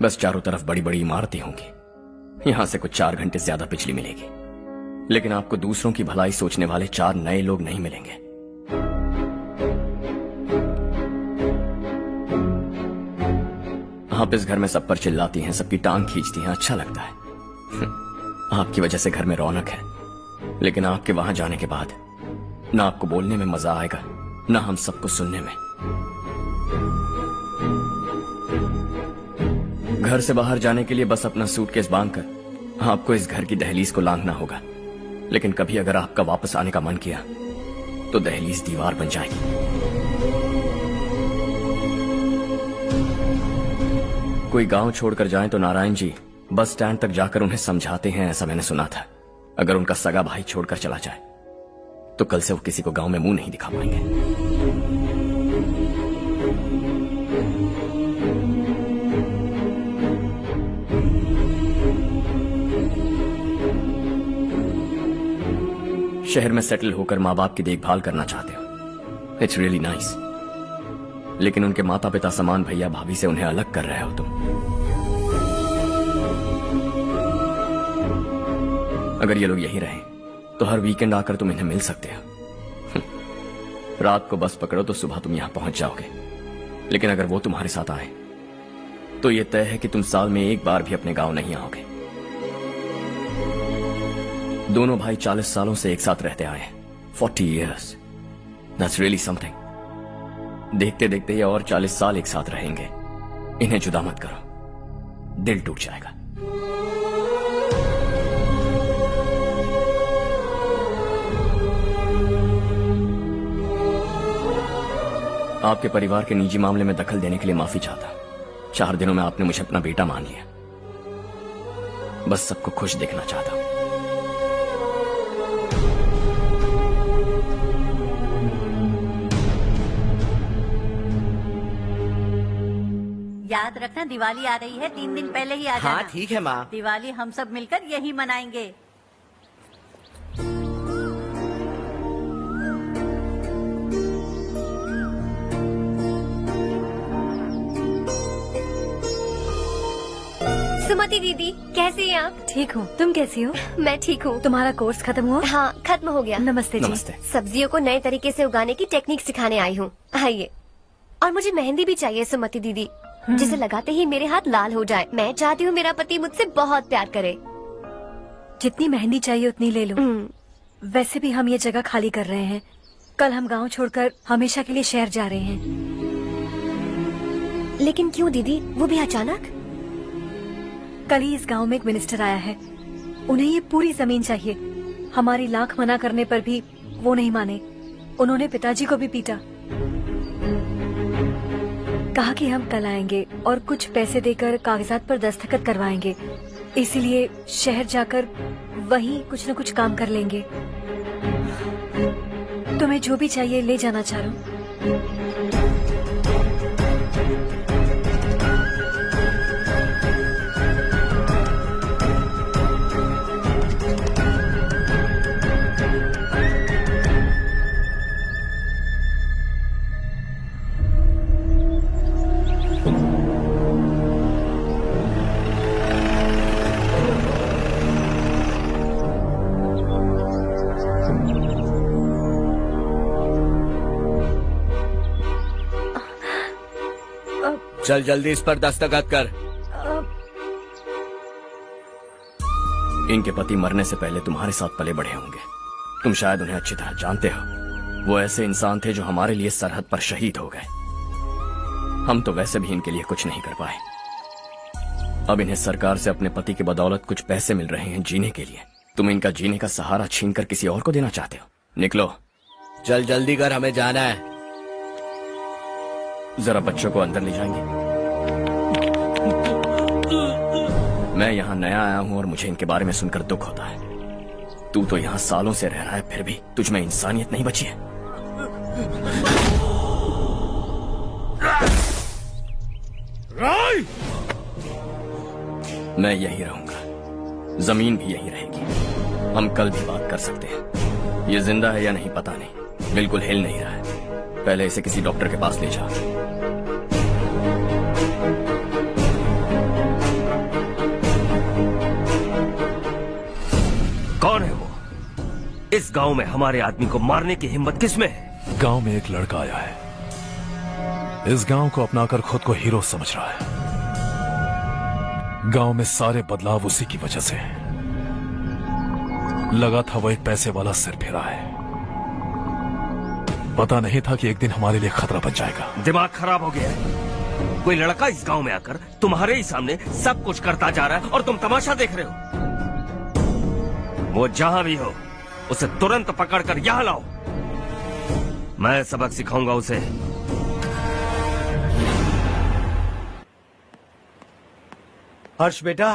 बस चारों तरफ बड़ी बड़ी इमारतें होंगी। यहां से कुछ 4 घंटे ज्यादा बिजली मिलेगी, लेकिन आपको दूसरों की भलाई सोचने वाले 4 नए लोग नहीं मिलेंगे। आप इस घर में सब पर चिल्लाती हैं, सबकी टांग खींचती हैं, अच्छा लगता है। आपकी वजह से घर में रौनक है, लेकिन आपके वहां जाने के बाद ना आपको बोलने में मजा आएगा, ना हम सबको सुनने में। घर से बाहर जाने के लिए बस अपना सूटकेस बांधकर आपको इस घर की दहलीज को लांघना होगा, लेकिन कभी अगर आपका वापस आने का मन किया तो दहलीज दीवार बन जाएगी। कोई गांव छोड़कर जाएं तो नारायण जी बस स्टैंड तक जाकर उन्हें समझाते हैं, ऐसा मैंने सुना था। अगर उनका सगा भाई छोड़कर चला जाए तो कल से वो किसी को गांव में मुंह नहीं दिखा पाएंगे। शहर में सेटल होकर माँ बाप की देखभाल करना चाहते हो, इट्स रियली नाइस। लेकिन उनके माता पिता समान भैया भाभी से उन्हें अलग कर रहे हो तुम। अगर ये लोग यहीं रहे तो हर वीकेंड आकर तुम इन्हें मिल सकते हो। रात को बस पकड़ो तो सुबह तुम यहां पहुंच जाओगे। लेकिन अगर वो तुम्हारे साथ आए तो ये तय है कि तुम साल में एक बार भी अपने गांव नहीं आओगे। दोनों भाई 40 सालों से एक साथ रहते आए, 40 years, that's really something। देखते देखते ये और 40 साल एक साथ रहेंगे। इन्हें जुदा मत करो, दिल टूट जाएगा। आपके परिवार के निजी मामले में दखल देने के लिए माफी चाहता। 4 दिनों में आपने मुझे अपना बेटा मान लिया। बस सबको खुश देखना चाहता हूं। याद रखना दिवाली आ रही है, 3 दिन पहले ही आ जाना। हाँ ठीक है माँ। दिवाली हम सब मिलकर यही मनाएंगे। सुमति दीदी कैसी हैं आप? ठीक हूँ, तुम कैसी हो? मैं ठीक हूँ। तुम्हारा कोर्स खत्म हुआ? हाँ खत्म हो गया। नमस्ते जी। नमस्ते। सब्जियों को नए तरीके से उगाने की टेक्निक सिखाने आई हूँ। आइए। और मुझे मेहंदी भी चाहिए सुमति दीदी, जिसे लगाते ही मेरे हाथ लाल हो जाए। मैं चाहती हूँ मेरा पति मुझसे बहुत प्यार करे। जितनी मेहंदी चाहिए उतनी ले लो। वैसे भी हम ये जगह खाली कर रहे हैं। कल हम गांव छोड़कर हमेशा के लिए शहर जा रहे हैं। लेकिन क्यों दीदी, वो भी अचानक? कल ही इस गांव में एक मिनिस्टर आया है, उन्हें ये पूरी जमीन चाहिए। हमारी लाख मना करने पर भी वो नहीं माने। उन्होंने पिताजी को भी पीटा। कहा कि हम कल आएंगे और कुछ पैसे देकर कागजात पर दस्तखत करवाएंगे। इसीलिए शहर जाकर वहीं कुछ न कुछ काम कर लेंगे। तुम्हें जो भी चाहिए ले जाना चारो। चल जल्दी इस पर दस्तखत कर। इनके पति मरने से पहले तुम्हारे साथ पले बढ़े होंगे। तुम शायद उन्हें अच्छी तरह जानते हो। वो ऐसे इंसान थे जो हमारे लिए सरहद पर शहीद हो गए। हम तो वैसे भी इनके लिए कुछ नहीं कर पाए। अब इन्हें सरकार से अपने पति की बदौलत कुछ पैसे मिल रहे हैं जीने के लिए। तुम इनका जीने का सहारा छीनकर किसी और को देना चाहते हो? निकलो। चल जल्दी कर, हमें जाना है। जरा बच्चों को अंदर ले जाएंगे? मैं यहाँ नया आया हूँ और मुझे इनके बारे में सुनकर दुख होता है। तू तो यहाँ सालों से रह रहा है, फिर भी तुझ में इंसानियत नहीं बची है। मैं यही रहूंगा, जमीन भी यही रहेगी। हम कल भी बात कर सकते हैं। ये जिंदा है या नहीं पता नहीं, बिल्कुल हिल नहीं रहा है। पहले इसे किसी डॉक्टर के पास ले जा। कौन है वो? इस गांव में हमारे आदमी को मारने की हिम्मत किसमें है? गांव में एक लड़का आया है, इस गांव को अपनाकर खुद को हीरो समझ रहा है। गांव में सारे बदलाव उसी की वजह से है। लगा था वो एक पैसे वाला सिर फेरा है। पता नहीं था कि एक दिन हमारे लिए खतरा बन जाएगा। दिमाग खराब हो गया है। कोई लड़का इस गांव में आकर तुम्हारे ही सामने सब कुछ करता जा रहा है और तुम तमाशा देख रहे हो। वो जहां भी हो उसे तुरंत पकड़कर यहां लाओ। मैं सबक सिखाऊंगा उसे। हर्ष बेटा,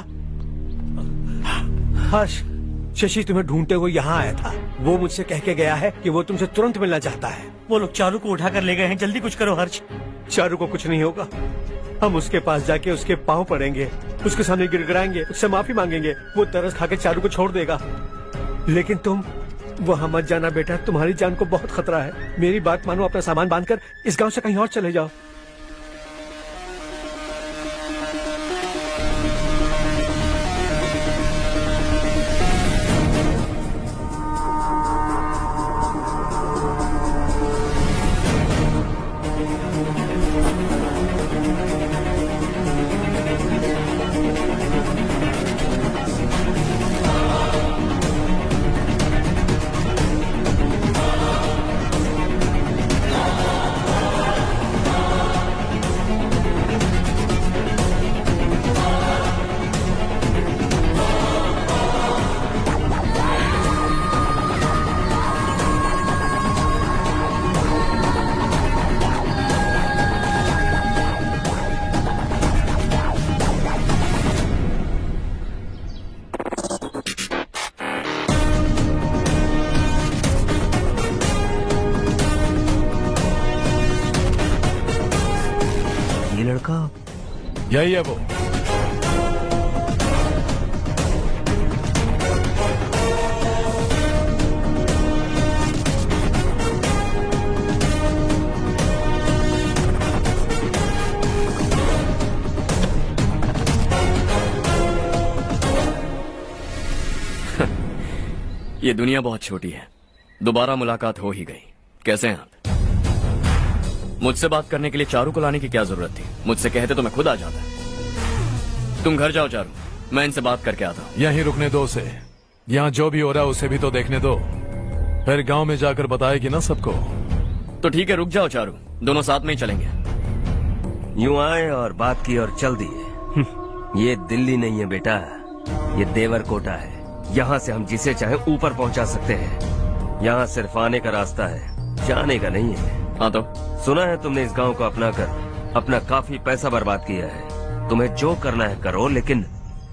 हर्ष, शशि तुम्हें ढूंढते हुए यहाँ आया था। वो मुझसे कह के गया है कि वो तुमसे तुरंत मिलना चाहता है। वो लोग चारू को उठाकर ले गए हैं, जल्दी कुछ करो हर्ष। चारू को कुछ नहीं होगा, हम उसके पास जाके उसके पांव पड़ेंगे, उसके सामने गिड़गिड़ाएंगे, उससे माफी मांगेंगे, वो तरस खा के चारू को छोड़ देगा। लेकिन तुम वहाँ मत जाना बेटा, तुम्हारी जान को बहुत खतरा है। मेरी बात मानो, अपना सामान बांधकर इस गांव से कहीं और चले जाओ। यही है वो। ये दुनिया बहुत छोटी है, दोबारा मुलाकात हो ही गई। कैसे हैं आप? मुझसे बात करने के लिए चारू को लाने की क्या जरूरत थी? मुझसे कहते तो मैं खुद आ जाता। तुम घर जाओ चारू, मैं इनसे बात करके आता हूँ। यहीं रुकने दो उसे, यहाँ जो भी हो रहा है उसे भी तो देखने दो, फिर गांव में जाकर बताएगी ना सबको। तो ठीक है, रुक जाओ चारू, दोनों साथ में ही चलेंगे। यूं आए और बात की और चल दिए। ये दिल्ली नहीं है बेटा, ये देवरकोटा है। यहाँ से हम जिसे चाहे ऊपर पहुँचा सकते हैं। यहाँ सिर्फ आने का रास्ता है, जाने का नहीं है। हाँ तो सुना है तुमने इस गांव को अपना कर अपना काफी पैसा बर्बाद किया है। तुम्हें जो करना है करो, लेकिन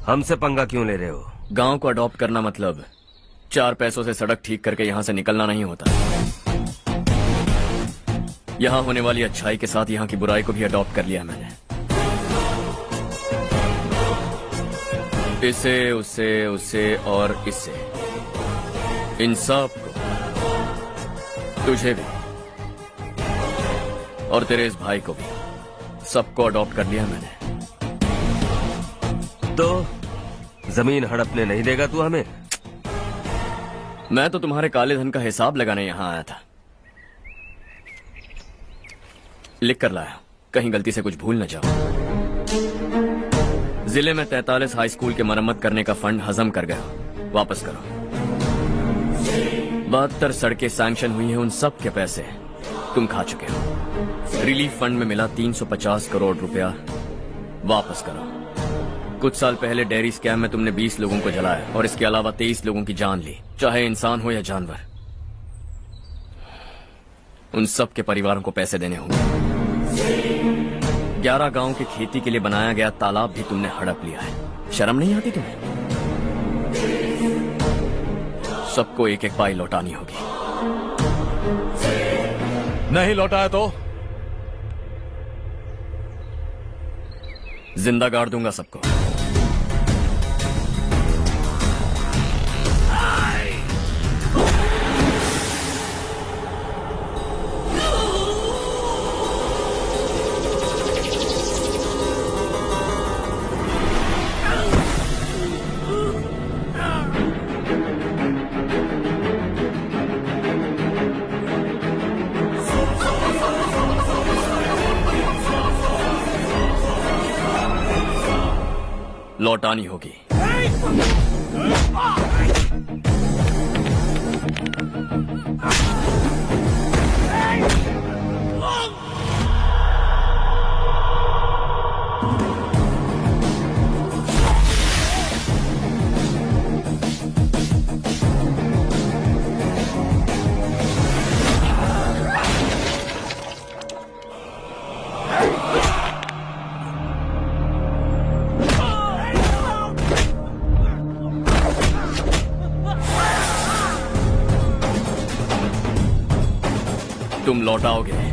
हमसे पंगा क्यों ले रहे हो? गांव को अडॉप्ट करना मतलब 4 पैसों से सड़क ठीक करके यहाँ से निकलना नहीं होता। यहाँ होने वाली अच्छाई के साथ यहाँ की बुराई को भी अडॉप्ट कर लिया मैंने। इसे, उसे, उसे और इससे, इन सब को, तुझे भी और तेरे इस भाई को भी, सबको अडॉप्ट कर लिया मैंने। तो जमीन हड़पने नहीं देगा तू हमें? मैं तो तुम्हारे काले धन का हिसाब लगाने यहाँ आया था। लिख कर लाया, कहीं गलती से कुछ भूल न जाओ। जिले में 43 हाई स्कूल के मरम्मत करने का फंड हजम कर गया, वापस करो। 72 सड़कें सैंक्शन हुई हैं, उन सब के पैसे तुम खा चुके हो। रिलीफ फंड में मिला 350 करोड़ रुपया, वापस करो। कुछ साल पहले डेयरी स्कैम में तुमने 20 लोगों को जलाया और इसके अलावा 23 लोगों की जान ली, चाहे इंसान हो या जानवर। उन सब के परिवारों को पैसे देने होंगे। 11 गांव की खेती के लिए बनाया गया तालाब भी तुमने हड़प लिया है। शर्म नहीं आती तुम्हें? सबको एक एक पाई लौटानी होगी। नहीं लौटाया तो जिंदा गाड़ दूंगा सबको। लौटानी होगी। तुम लौटाओगे।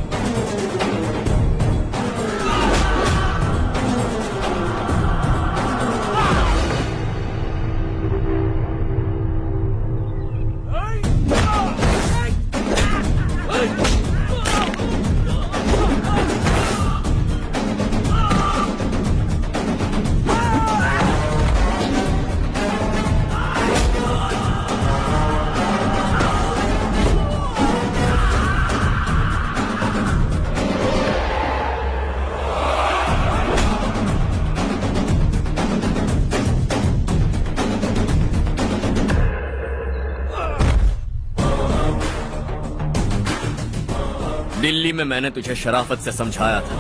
दिल्ली में मैंने तुझे शराफत से समझाया था,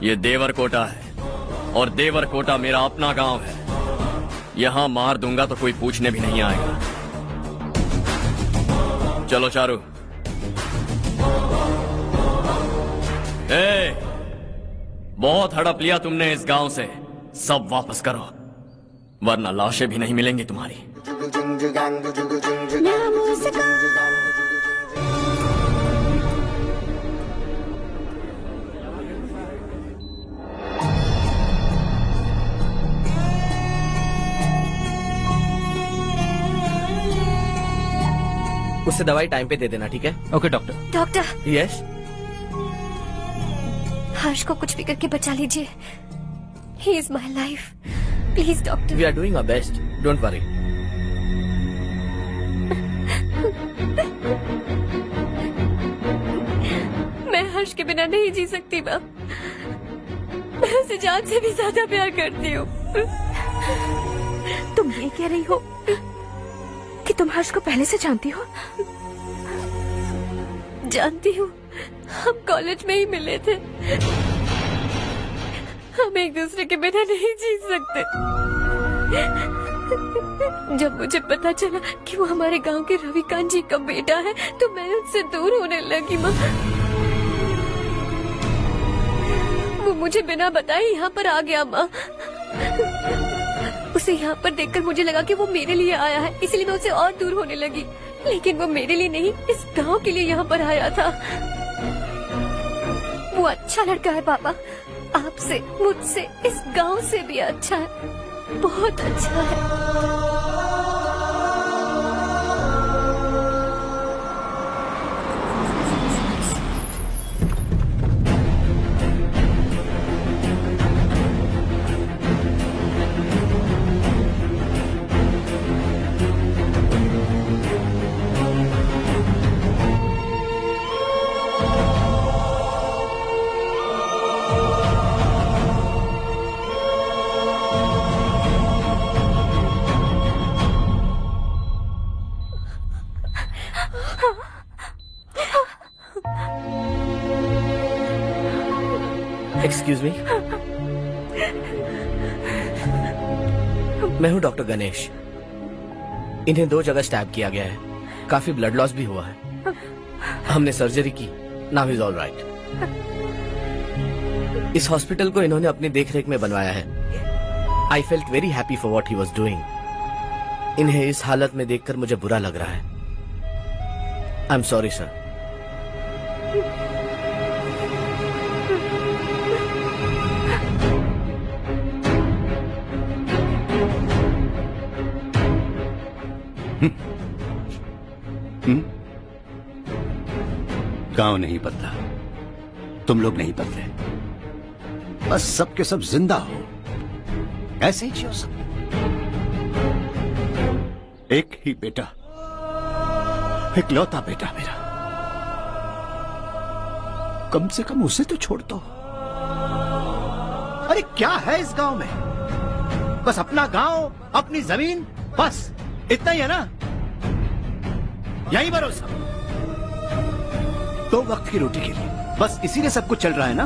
ये देवर कोटा है और देवर कोटा मेरा अपना गांव है। यहां मार दूंगा तो कोई पूछने भी नहीं आएगा। चलो चारू। बहुत हड़प लिया तुमने इस गांव से, सब वापस करो वरना लाशें भी नहीं मिलेंगी तुम्हारी। उससे दवाई टाइम पे दे देना, ठीक है? Okay doctor. Doctor. Yes. Harsh को कुछ भी करके बचा लीजिए। He is my life, please doctor. We are doing our best, don't worry. मैं हर्ष के बिना नहीं जी सकती माँ। मैं उसे जान से भी ज्यादा प्यार करती हूँ। तुम ये कह रही हो कि तुम हर्ष को पहले से जानती हो? जानती हूँ, हम कॉलेज में ही मिले थे। हम एक दूसरे के बिना नहीं जी सकते। जब मुझे पता चला कि वो हमारे गांव के रविकांत जी का बेटा है तो मैं उससे दूर होने लगी माँ। वो मुझे बिना बताए यहाँ पर आ गया माँ। उसे यहाँ पर देखकर मुझे लगा कि वो मेरे लिए आया है, इसलिए मैं उससे और दूर होने लगी। लेकिन वो मेरे लिए नहीं, इस गांव के लिए यहाँ पर आया था। वो अच्छा लड़का है पापा, आपसे, मुझसे, इस गांव से भी अच्छा है, बहुत अच्छा है। एक्सक्यूज मी, मैं हूँ डॉक्टर गणेश। इन्हें 2 जगह स्टैब किया गया है, काफी ब्लड लॉस भी हुआ है। हमने सर्जरी की, नाउ इज ऑल राइट। इस हॉस्पिटल को इन्होंने अपनी देखरेख में बनवाया है। I felt very happy for what he was doing. इन्हें इस हालत में देखकर मुझे बुरा लग रहा है। I am sorry sir. गांव नहीं बदला, तुम लोग नहीं बदले, बस सब के सब जिंदा हो, ऐसे ही जियो सब। एक ही बेटा, इकलौता बेटा मेरा, कम से कम उसे तो छोड़ दो। अरे क्या है इस गांव में? बस अपना गांव, अपनी जमीन, बस इतना ही है ना? यही भरोसा, 2 वक्त की रोटी के लिए, बस इसीलिए सब कुछ चल रहा है ना?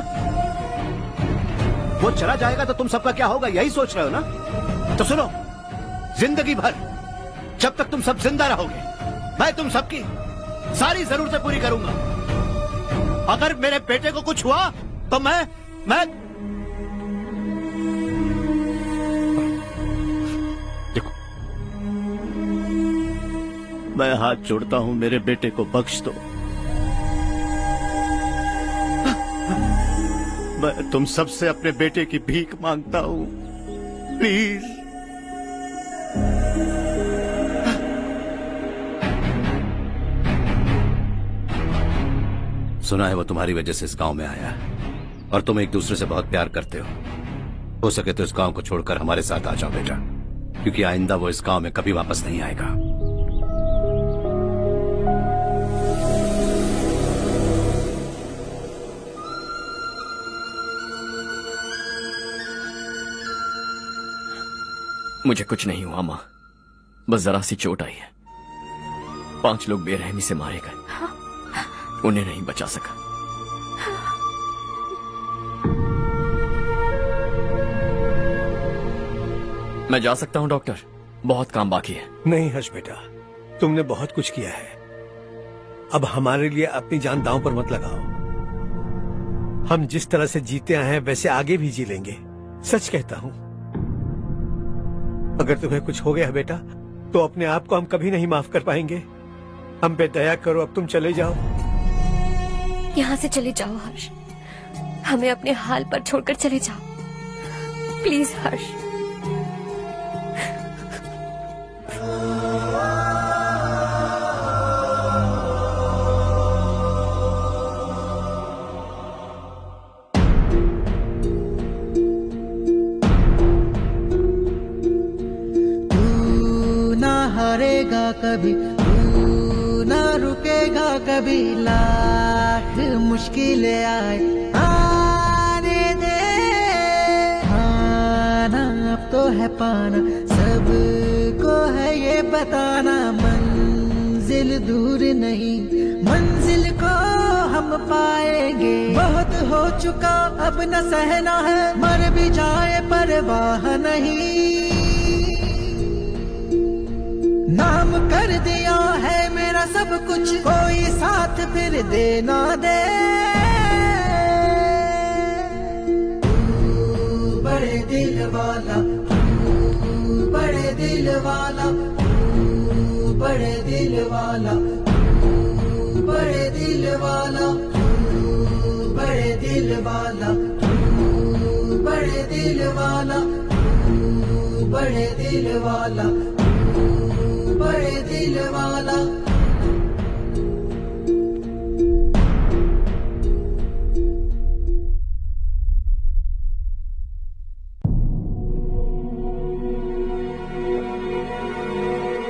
वो चला जाएगा तो तुम सबका क्या होगा, यही सोच रहे हो ना? तो सुनो, जिंदगी भर जब तक तुम सब जिंदा रहोगे, मैं तुम सबकी सारी जरूरतें पूरी करूंगा। अगर मेरे बेटे को कुछ हुआ तो मैं देखो, मैं हाथ जोड़ता हूं, मेरे बेटे को बख्श दो। मैं तुम सबसे अपने बेटे की भीख मांगता हूँ, प्लीज। सुना है वो तुम्हारी वजह से इस गांव में आया है और तुम एक दूसरे से बहुत प्यार करते हो सके तो इस गांव को छोड़कर हमारे साथ आ जाओ बेटा, क्योंकि आइंदा वो इस गांव में कभी वापस नहीं आएगा। मुझे कुछ नहीं हुआ माँ, बस जरा सी चोट आई है। 5 लोग बेरहमी से मारे गए, उन्हें नहीं बचा सका। मैं जा सकता हूँ डॉक्टर, बहुत काम बाकी है। नहीं हर्ष बेटा, तुमने बहुत कुछ किया है, अब हमारे लिए अपनी जान दांव पर मत लगाओ। हम जिस तरह से जीते आए हैं वैसे आगे भी जी लेंगे, सच कहता हूँ। अगर तुम्हें कुछ हो गया बेटा तो अपने आप को हम कभी नहीं माफ कर पाएंगे। हम पे दया करो, अब तुम चले जाओ। यहाँ से चले जाओ हर्ष, हमें अपने हाल पर छोड़कर चले जाओ प्लीज हर्ष। हारेगा कभी, तू ना रुकेगा कभी, लाख मुश्किलें आए आने दे। खाना अब तो है पाना, सबको है ये बताना, मंजिल दूर नहीं, मंजिल को हम पाएंगे। बहुत हो चुका अब न सहना है, मर भी जाए परवाह नहीं। नाम कर दिया है मेरा सब कुछ, कोई साथ फिर देना दे। तू बड़े दिल वाला, तू बड़े दिल वाला, तू बड़े दिल वाला, तू बड़े दिल वाला, तू बड़े दिल वाला, तू बड़े दिल वाला, तू बड़े दिल वाला, बड़े दिल वाला।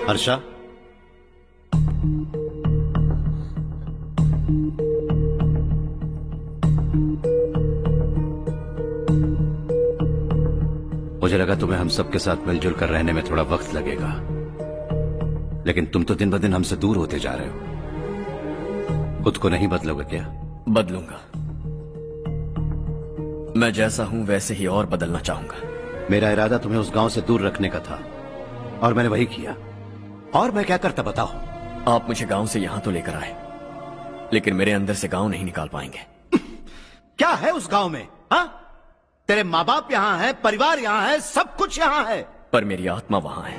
हर्षा, मुझे लगा तुम्हें हम सबके साथ मिलजुल कर रहने में थोड़ा वक्त लगेगा, लेकिन तुम तो दिन ब दिन हमसे दूर होते जा रहे हो। खुद को नहीं बदलोगे क्या? बदलूंगा, मैं जैसा हूं वैसे ही और बदलना चाहूंगा। मेरा इरादा तुम्हें उस गांव से दूर रखने का था और मैंने वही किया। और मैं क्या करता बताओ? आप मुझे गांव से यहां तो लेकर आए, लेकिन मेरे अंदर से गांव नहीं निकाल पाएंगे। क्या है उस गांव में? हाँ, तेरे माँ बाप यहाँ है, परिवार यहाँ है, सब कुछ यहाँ है, पर मेरी आत्मा वहां है।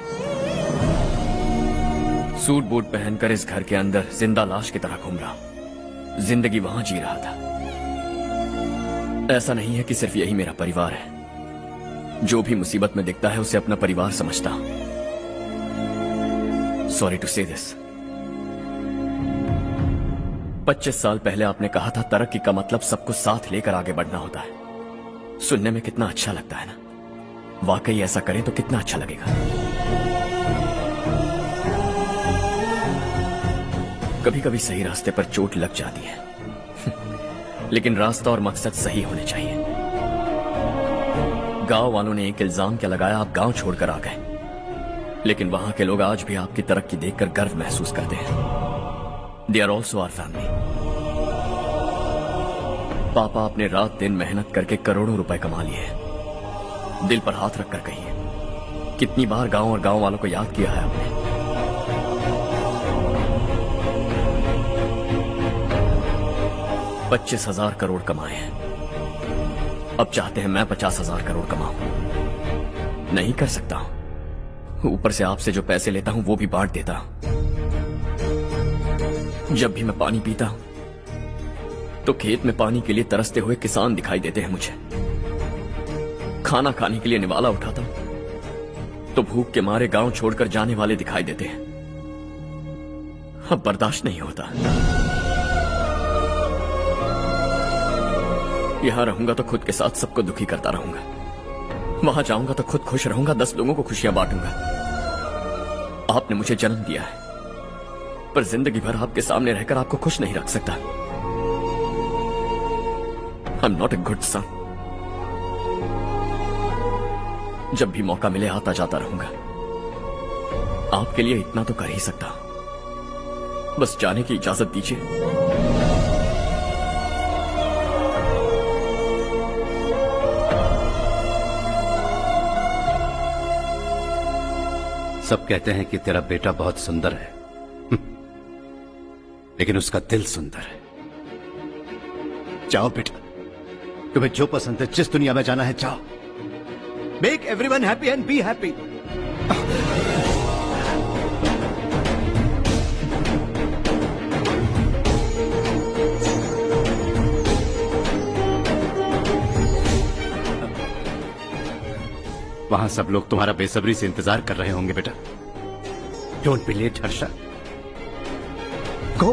सूट बूट पहनकर इस घर के अंदर जिंदा लाश की तरह घूम रहा हूं, जिंदगी वहां जी रहा था। ऐसा नहीं है कि सिर्फ यही मेरा परिवार है, जो भी मुसीबत में दिखता है उसे अपना परिवार समझता हूं। सॉरी टू से दिस। 25 साल पहले आपने कहा था तरक्की का मतलब सबको साथ लेकर आगे बढ़ना होता है। सुनने में कितना अच्छा लगता है ना? वाकई ऐसा करें तो कितना अच्छा लगेगा। कभी कभी सही रास्ते पर चोट लग जाती है, लेकिन रास्ता और मकसद सही होने चाहिए। गांव वालों ने एक इल्जाम क्या लगाया, आप गांव छोड़कर आ गए, लेकिन वहां के लोग आज भी आपकी तरक्की देखकर गर्व महसूस करते हैं। They are also our family. पापा आपने रात दिन मेहनत करके करोड़ों रुपए कमा लिए। दिल पर हाथ रखकर कहिए, कितनी बार गांव और गांव वालों को याद किया है आपने? $25,000 करोड़ कमाए हैं, अब चाहते हैं मैं 50,000 करोड़ कमाऊं। नहीं कर सकता हूं। ऊपर से आपसे जो पैसे लेता हूं वो भी बांट देता हूं। जब भी मैं पानी पीता हूं तो खेत में पानी के लिए तरसते हुए किसान दिखाई देते हैं मुझे। खाना खाने के लिए निवाला उठाता हूं तो भूख के मारे गांव छोड़कर जाने वाले दिखाई देते हैं। अब बर्दाश्त नहीं होता। यहां रहूंगा तो खुद के साथ सबको दुखी करता रहूंगा, वहां जाऊंगा तो खुद खुश रहूंगा, 10 लोगों को खुशियां बांटूंगा। आपने मुझे जन्म दिया है, पर जिंदगी भर आपके सामने रहकर आपको खुश नहीं रख सकता। I am not a good son. जब भी मौका मिले आता जाता रहूंगा। आपके लिए इतना तो कर ही सकता, बस जाने की इजाजत दीजिए। सब कहते हैं कि तेरा बेटा बहुत सुंदर है, लेकिन उसका दिल सुंदर है। जाओ बेटा, तुम्हें जो पसंद है, जिस दुनिया में जाना है जाओ। Make everyone happy and be happy. वहां सब लोग तुम्हारा बेसब्री से इंतजार कर रहे होंगे बेटा। डोंट बी लेट हर्षा, गो।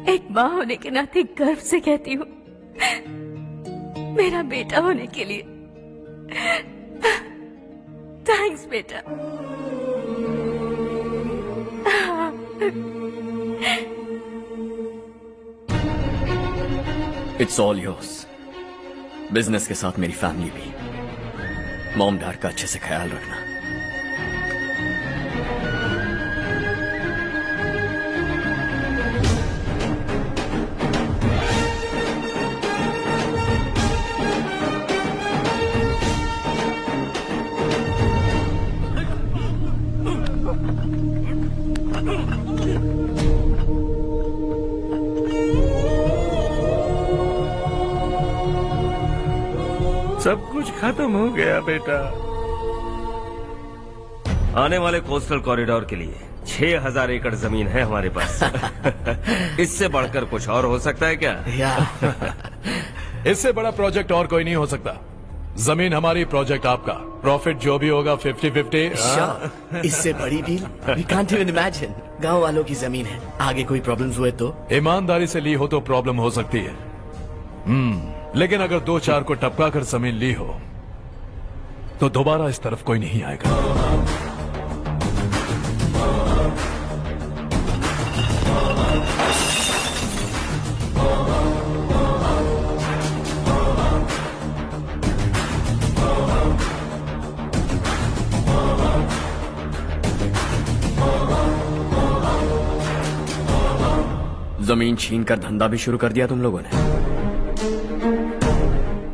एक माँ होने के नाते गर्व से कहती हूँ, मेरा बेटा होने के लिए थैंक्स बेटा। It's all yours. बिजनेस के साथ मेरी फैमिली भी। मॉम डैड का अच्छे से ख्याल रखना। सब कुछ खत्म हो गया बेटा। आने वाले कोस्टल कॉरिडोर के लिए 6000 एकड़ जमीन है हमारे पास। इससे बढ़कर कुछ और हो सकता है क्या? इससे बड़ा प्रोजेक्ट और कोई नहीं हो सकता। जमीन हमारी, प्रोजेक्ट आपका। प्रॉफिट जो भी होगा 50-50। इससे बड़ी deal we can't even imagine. गांव वालों की जमीन है, आगे कोई प्रॉब्लम्स हुए तो? ईमानदारी से ली हो तो प्रॉब्लम हो सकती है, लेकिन अगर 2-4 को टपका कर जमीन ली हो तो दोबारा इस तरफ कोई नहीं आएगा। जमीन छीनकर धंधा भी शुरू कर दिया तुम लोगों ने।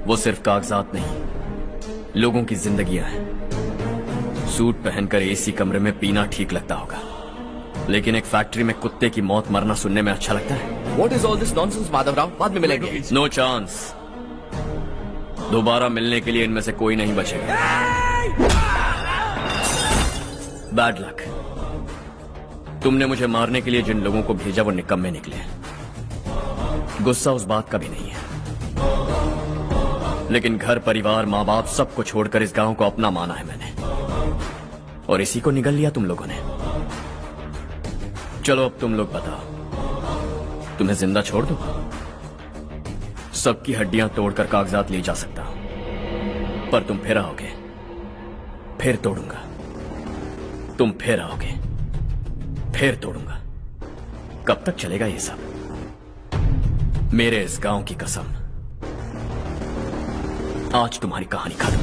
वो सिर्फ कागजात नहीं, लोगों की जिंदगियां हैं। सूट पहनकर एसी कमरे में पीना ठीक लगता होगा, लेकिन एक फैक्ट्री में कुत्ते की मौत मरना सुनने में अच्छा लगता है। What is all this nonsense, Madhavrao? बाद में मिलेंगे। No chance. दोबारा मिलने के लिए इनमें से कोई नहीं बचेगा। Bad luck. तुमने मुझे मारने के लिए जिन लोगों को भेजा वो निकम्मे निकले। गुस्सा उस बात का भी नहीं है, लेकिन घर परिवार माँ बाप सबको छोड़कर इस गांव को अपना माना है मैंने, और इसी को निगल लिया तुम लोगों ने। चलो अब तुम लोग बताओ, तुम्हें जिंदा छोड़ दूं? सबकी हड्डियां तोड़कर कागजात ले जा सकता हूं, पर तुम फिर आओगे, फिर तोड़ूंगा। तुम फिर आओगे, फिर तोड़ूंगा। कब तक चलेगा ये सब? मेरे इस गांव की कसम, आज तुम्हारी कहानी खत्म।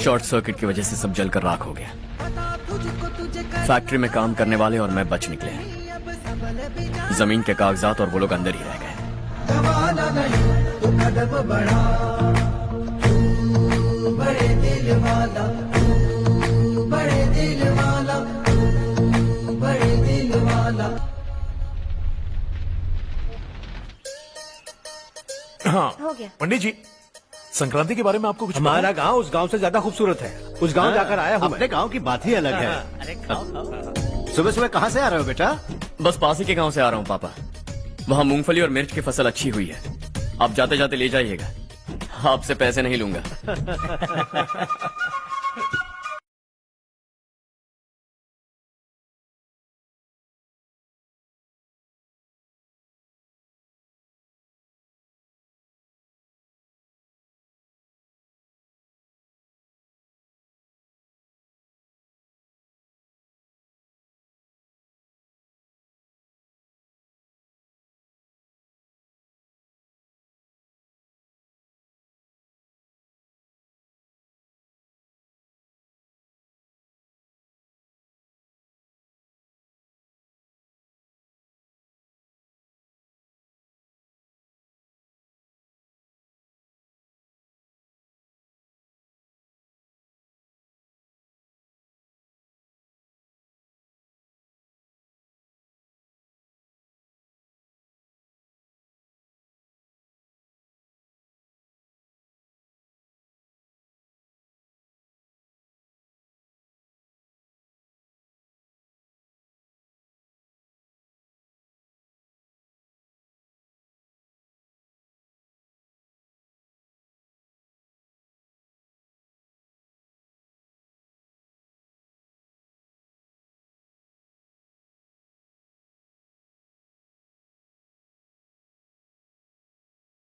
शॉर्ट सर्किट की वजह से सब जलकर राख हो गया। फैक्ट्री में काम करने वाले और मैं बच निकले। जमीन के कागजात और वो लोग अंदर ही रह गए। दबाना नहीं तो कदम बढ़ा, तू बड़े दिल वाला, तू बड़े दिल वाला, तू बड़े दिल वाला। हाँ हो गया। पंडित जी, संक्रांति के बारे में आपको कुछ हमारा गांव उस गांव से ज्यादा खूबसूरत है। उस गांव जाकर आया हूँ। अपने गांव की बात ही अलग है। सुबह सुबह कहाँ से आ रहे हो बेटा? बस पास ही के गांव से आ रहा हूँ पापा। वहाँ मूंगफली और मिर्च की फसल अच्छी हुई है। आप जाते जाते ले जाइएगा। आपसे पैसे नहीं लूंगा।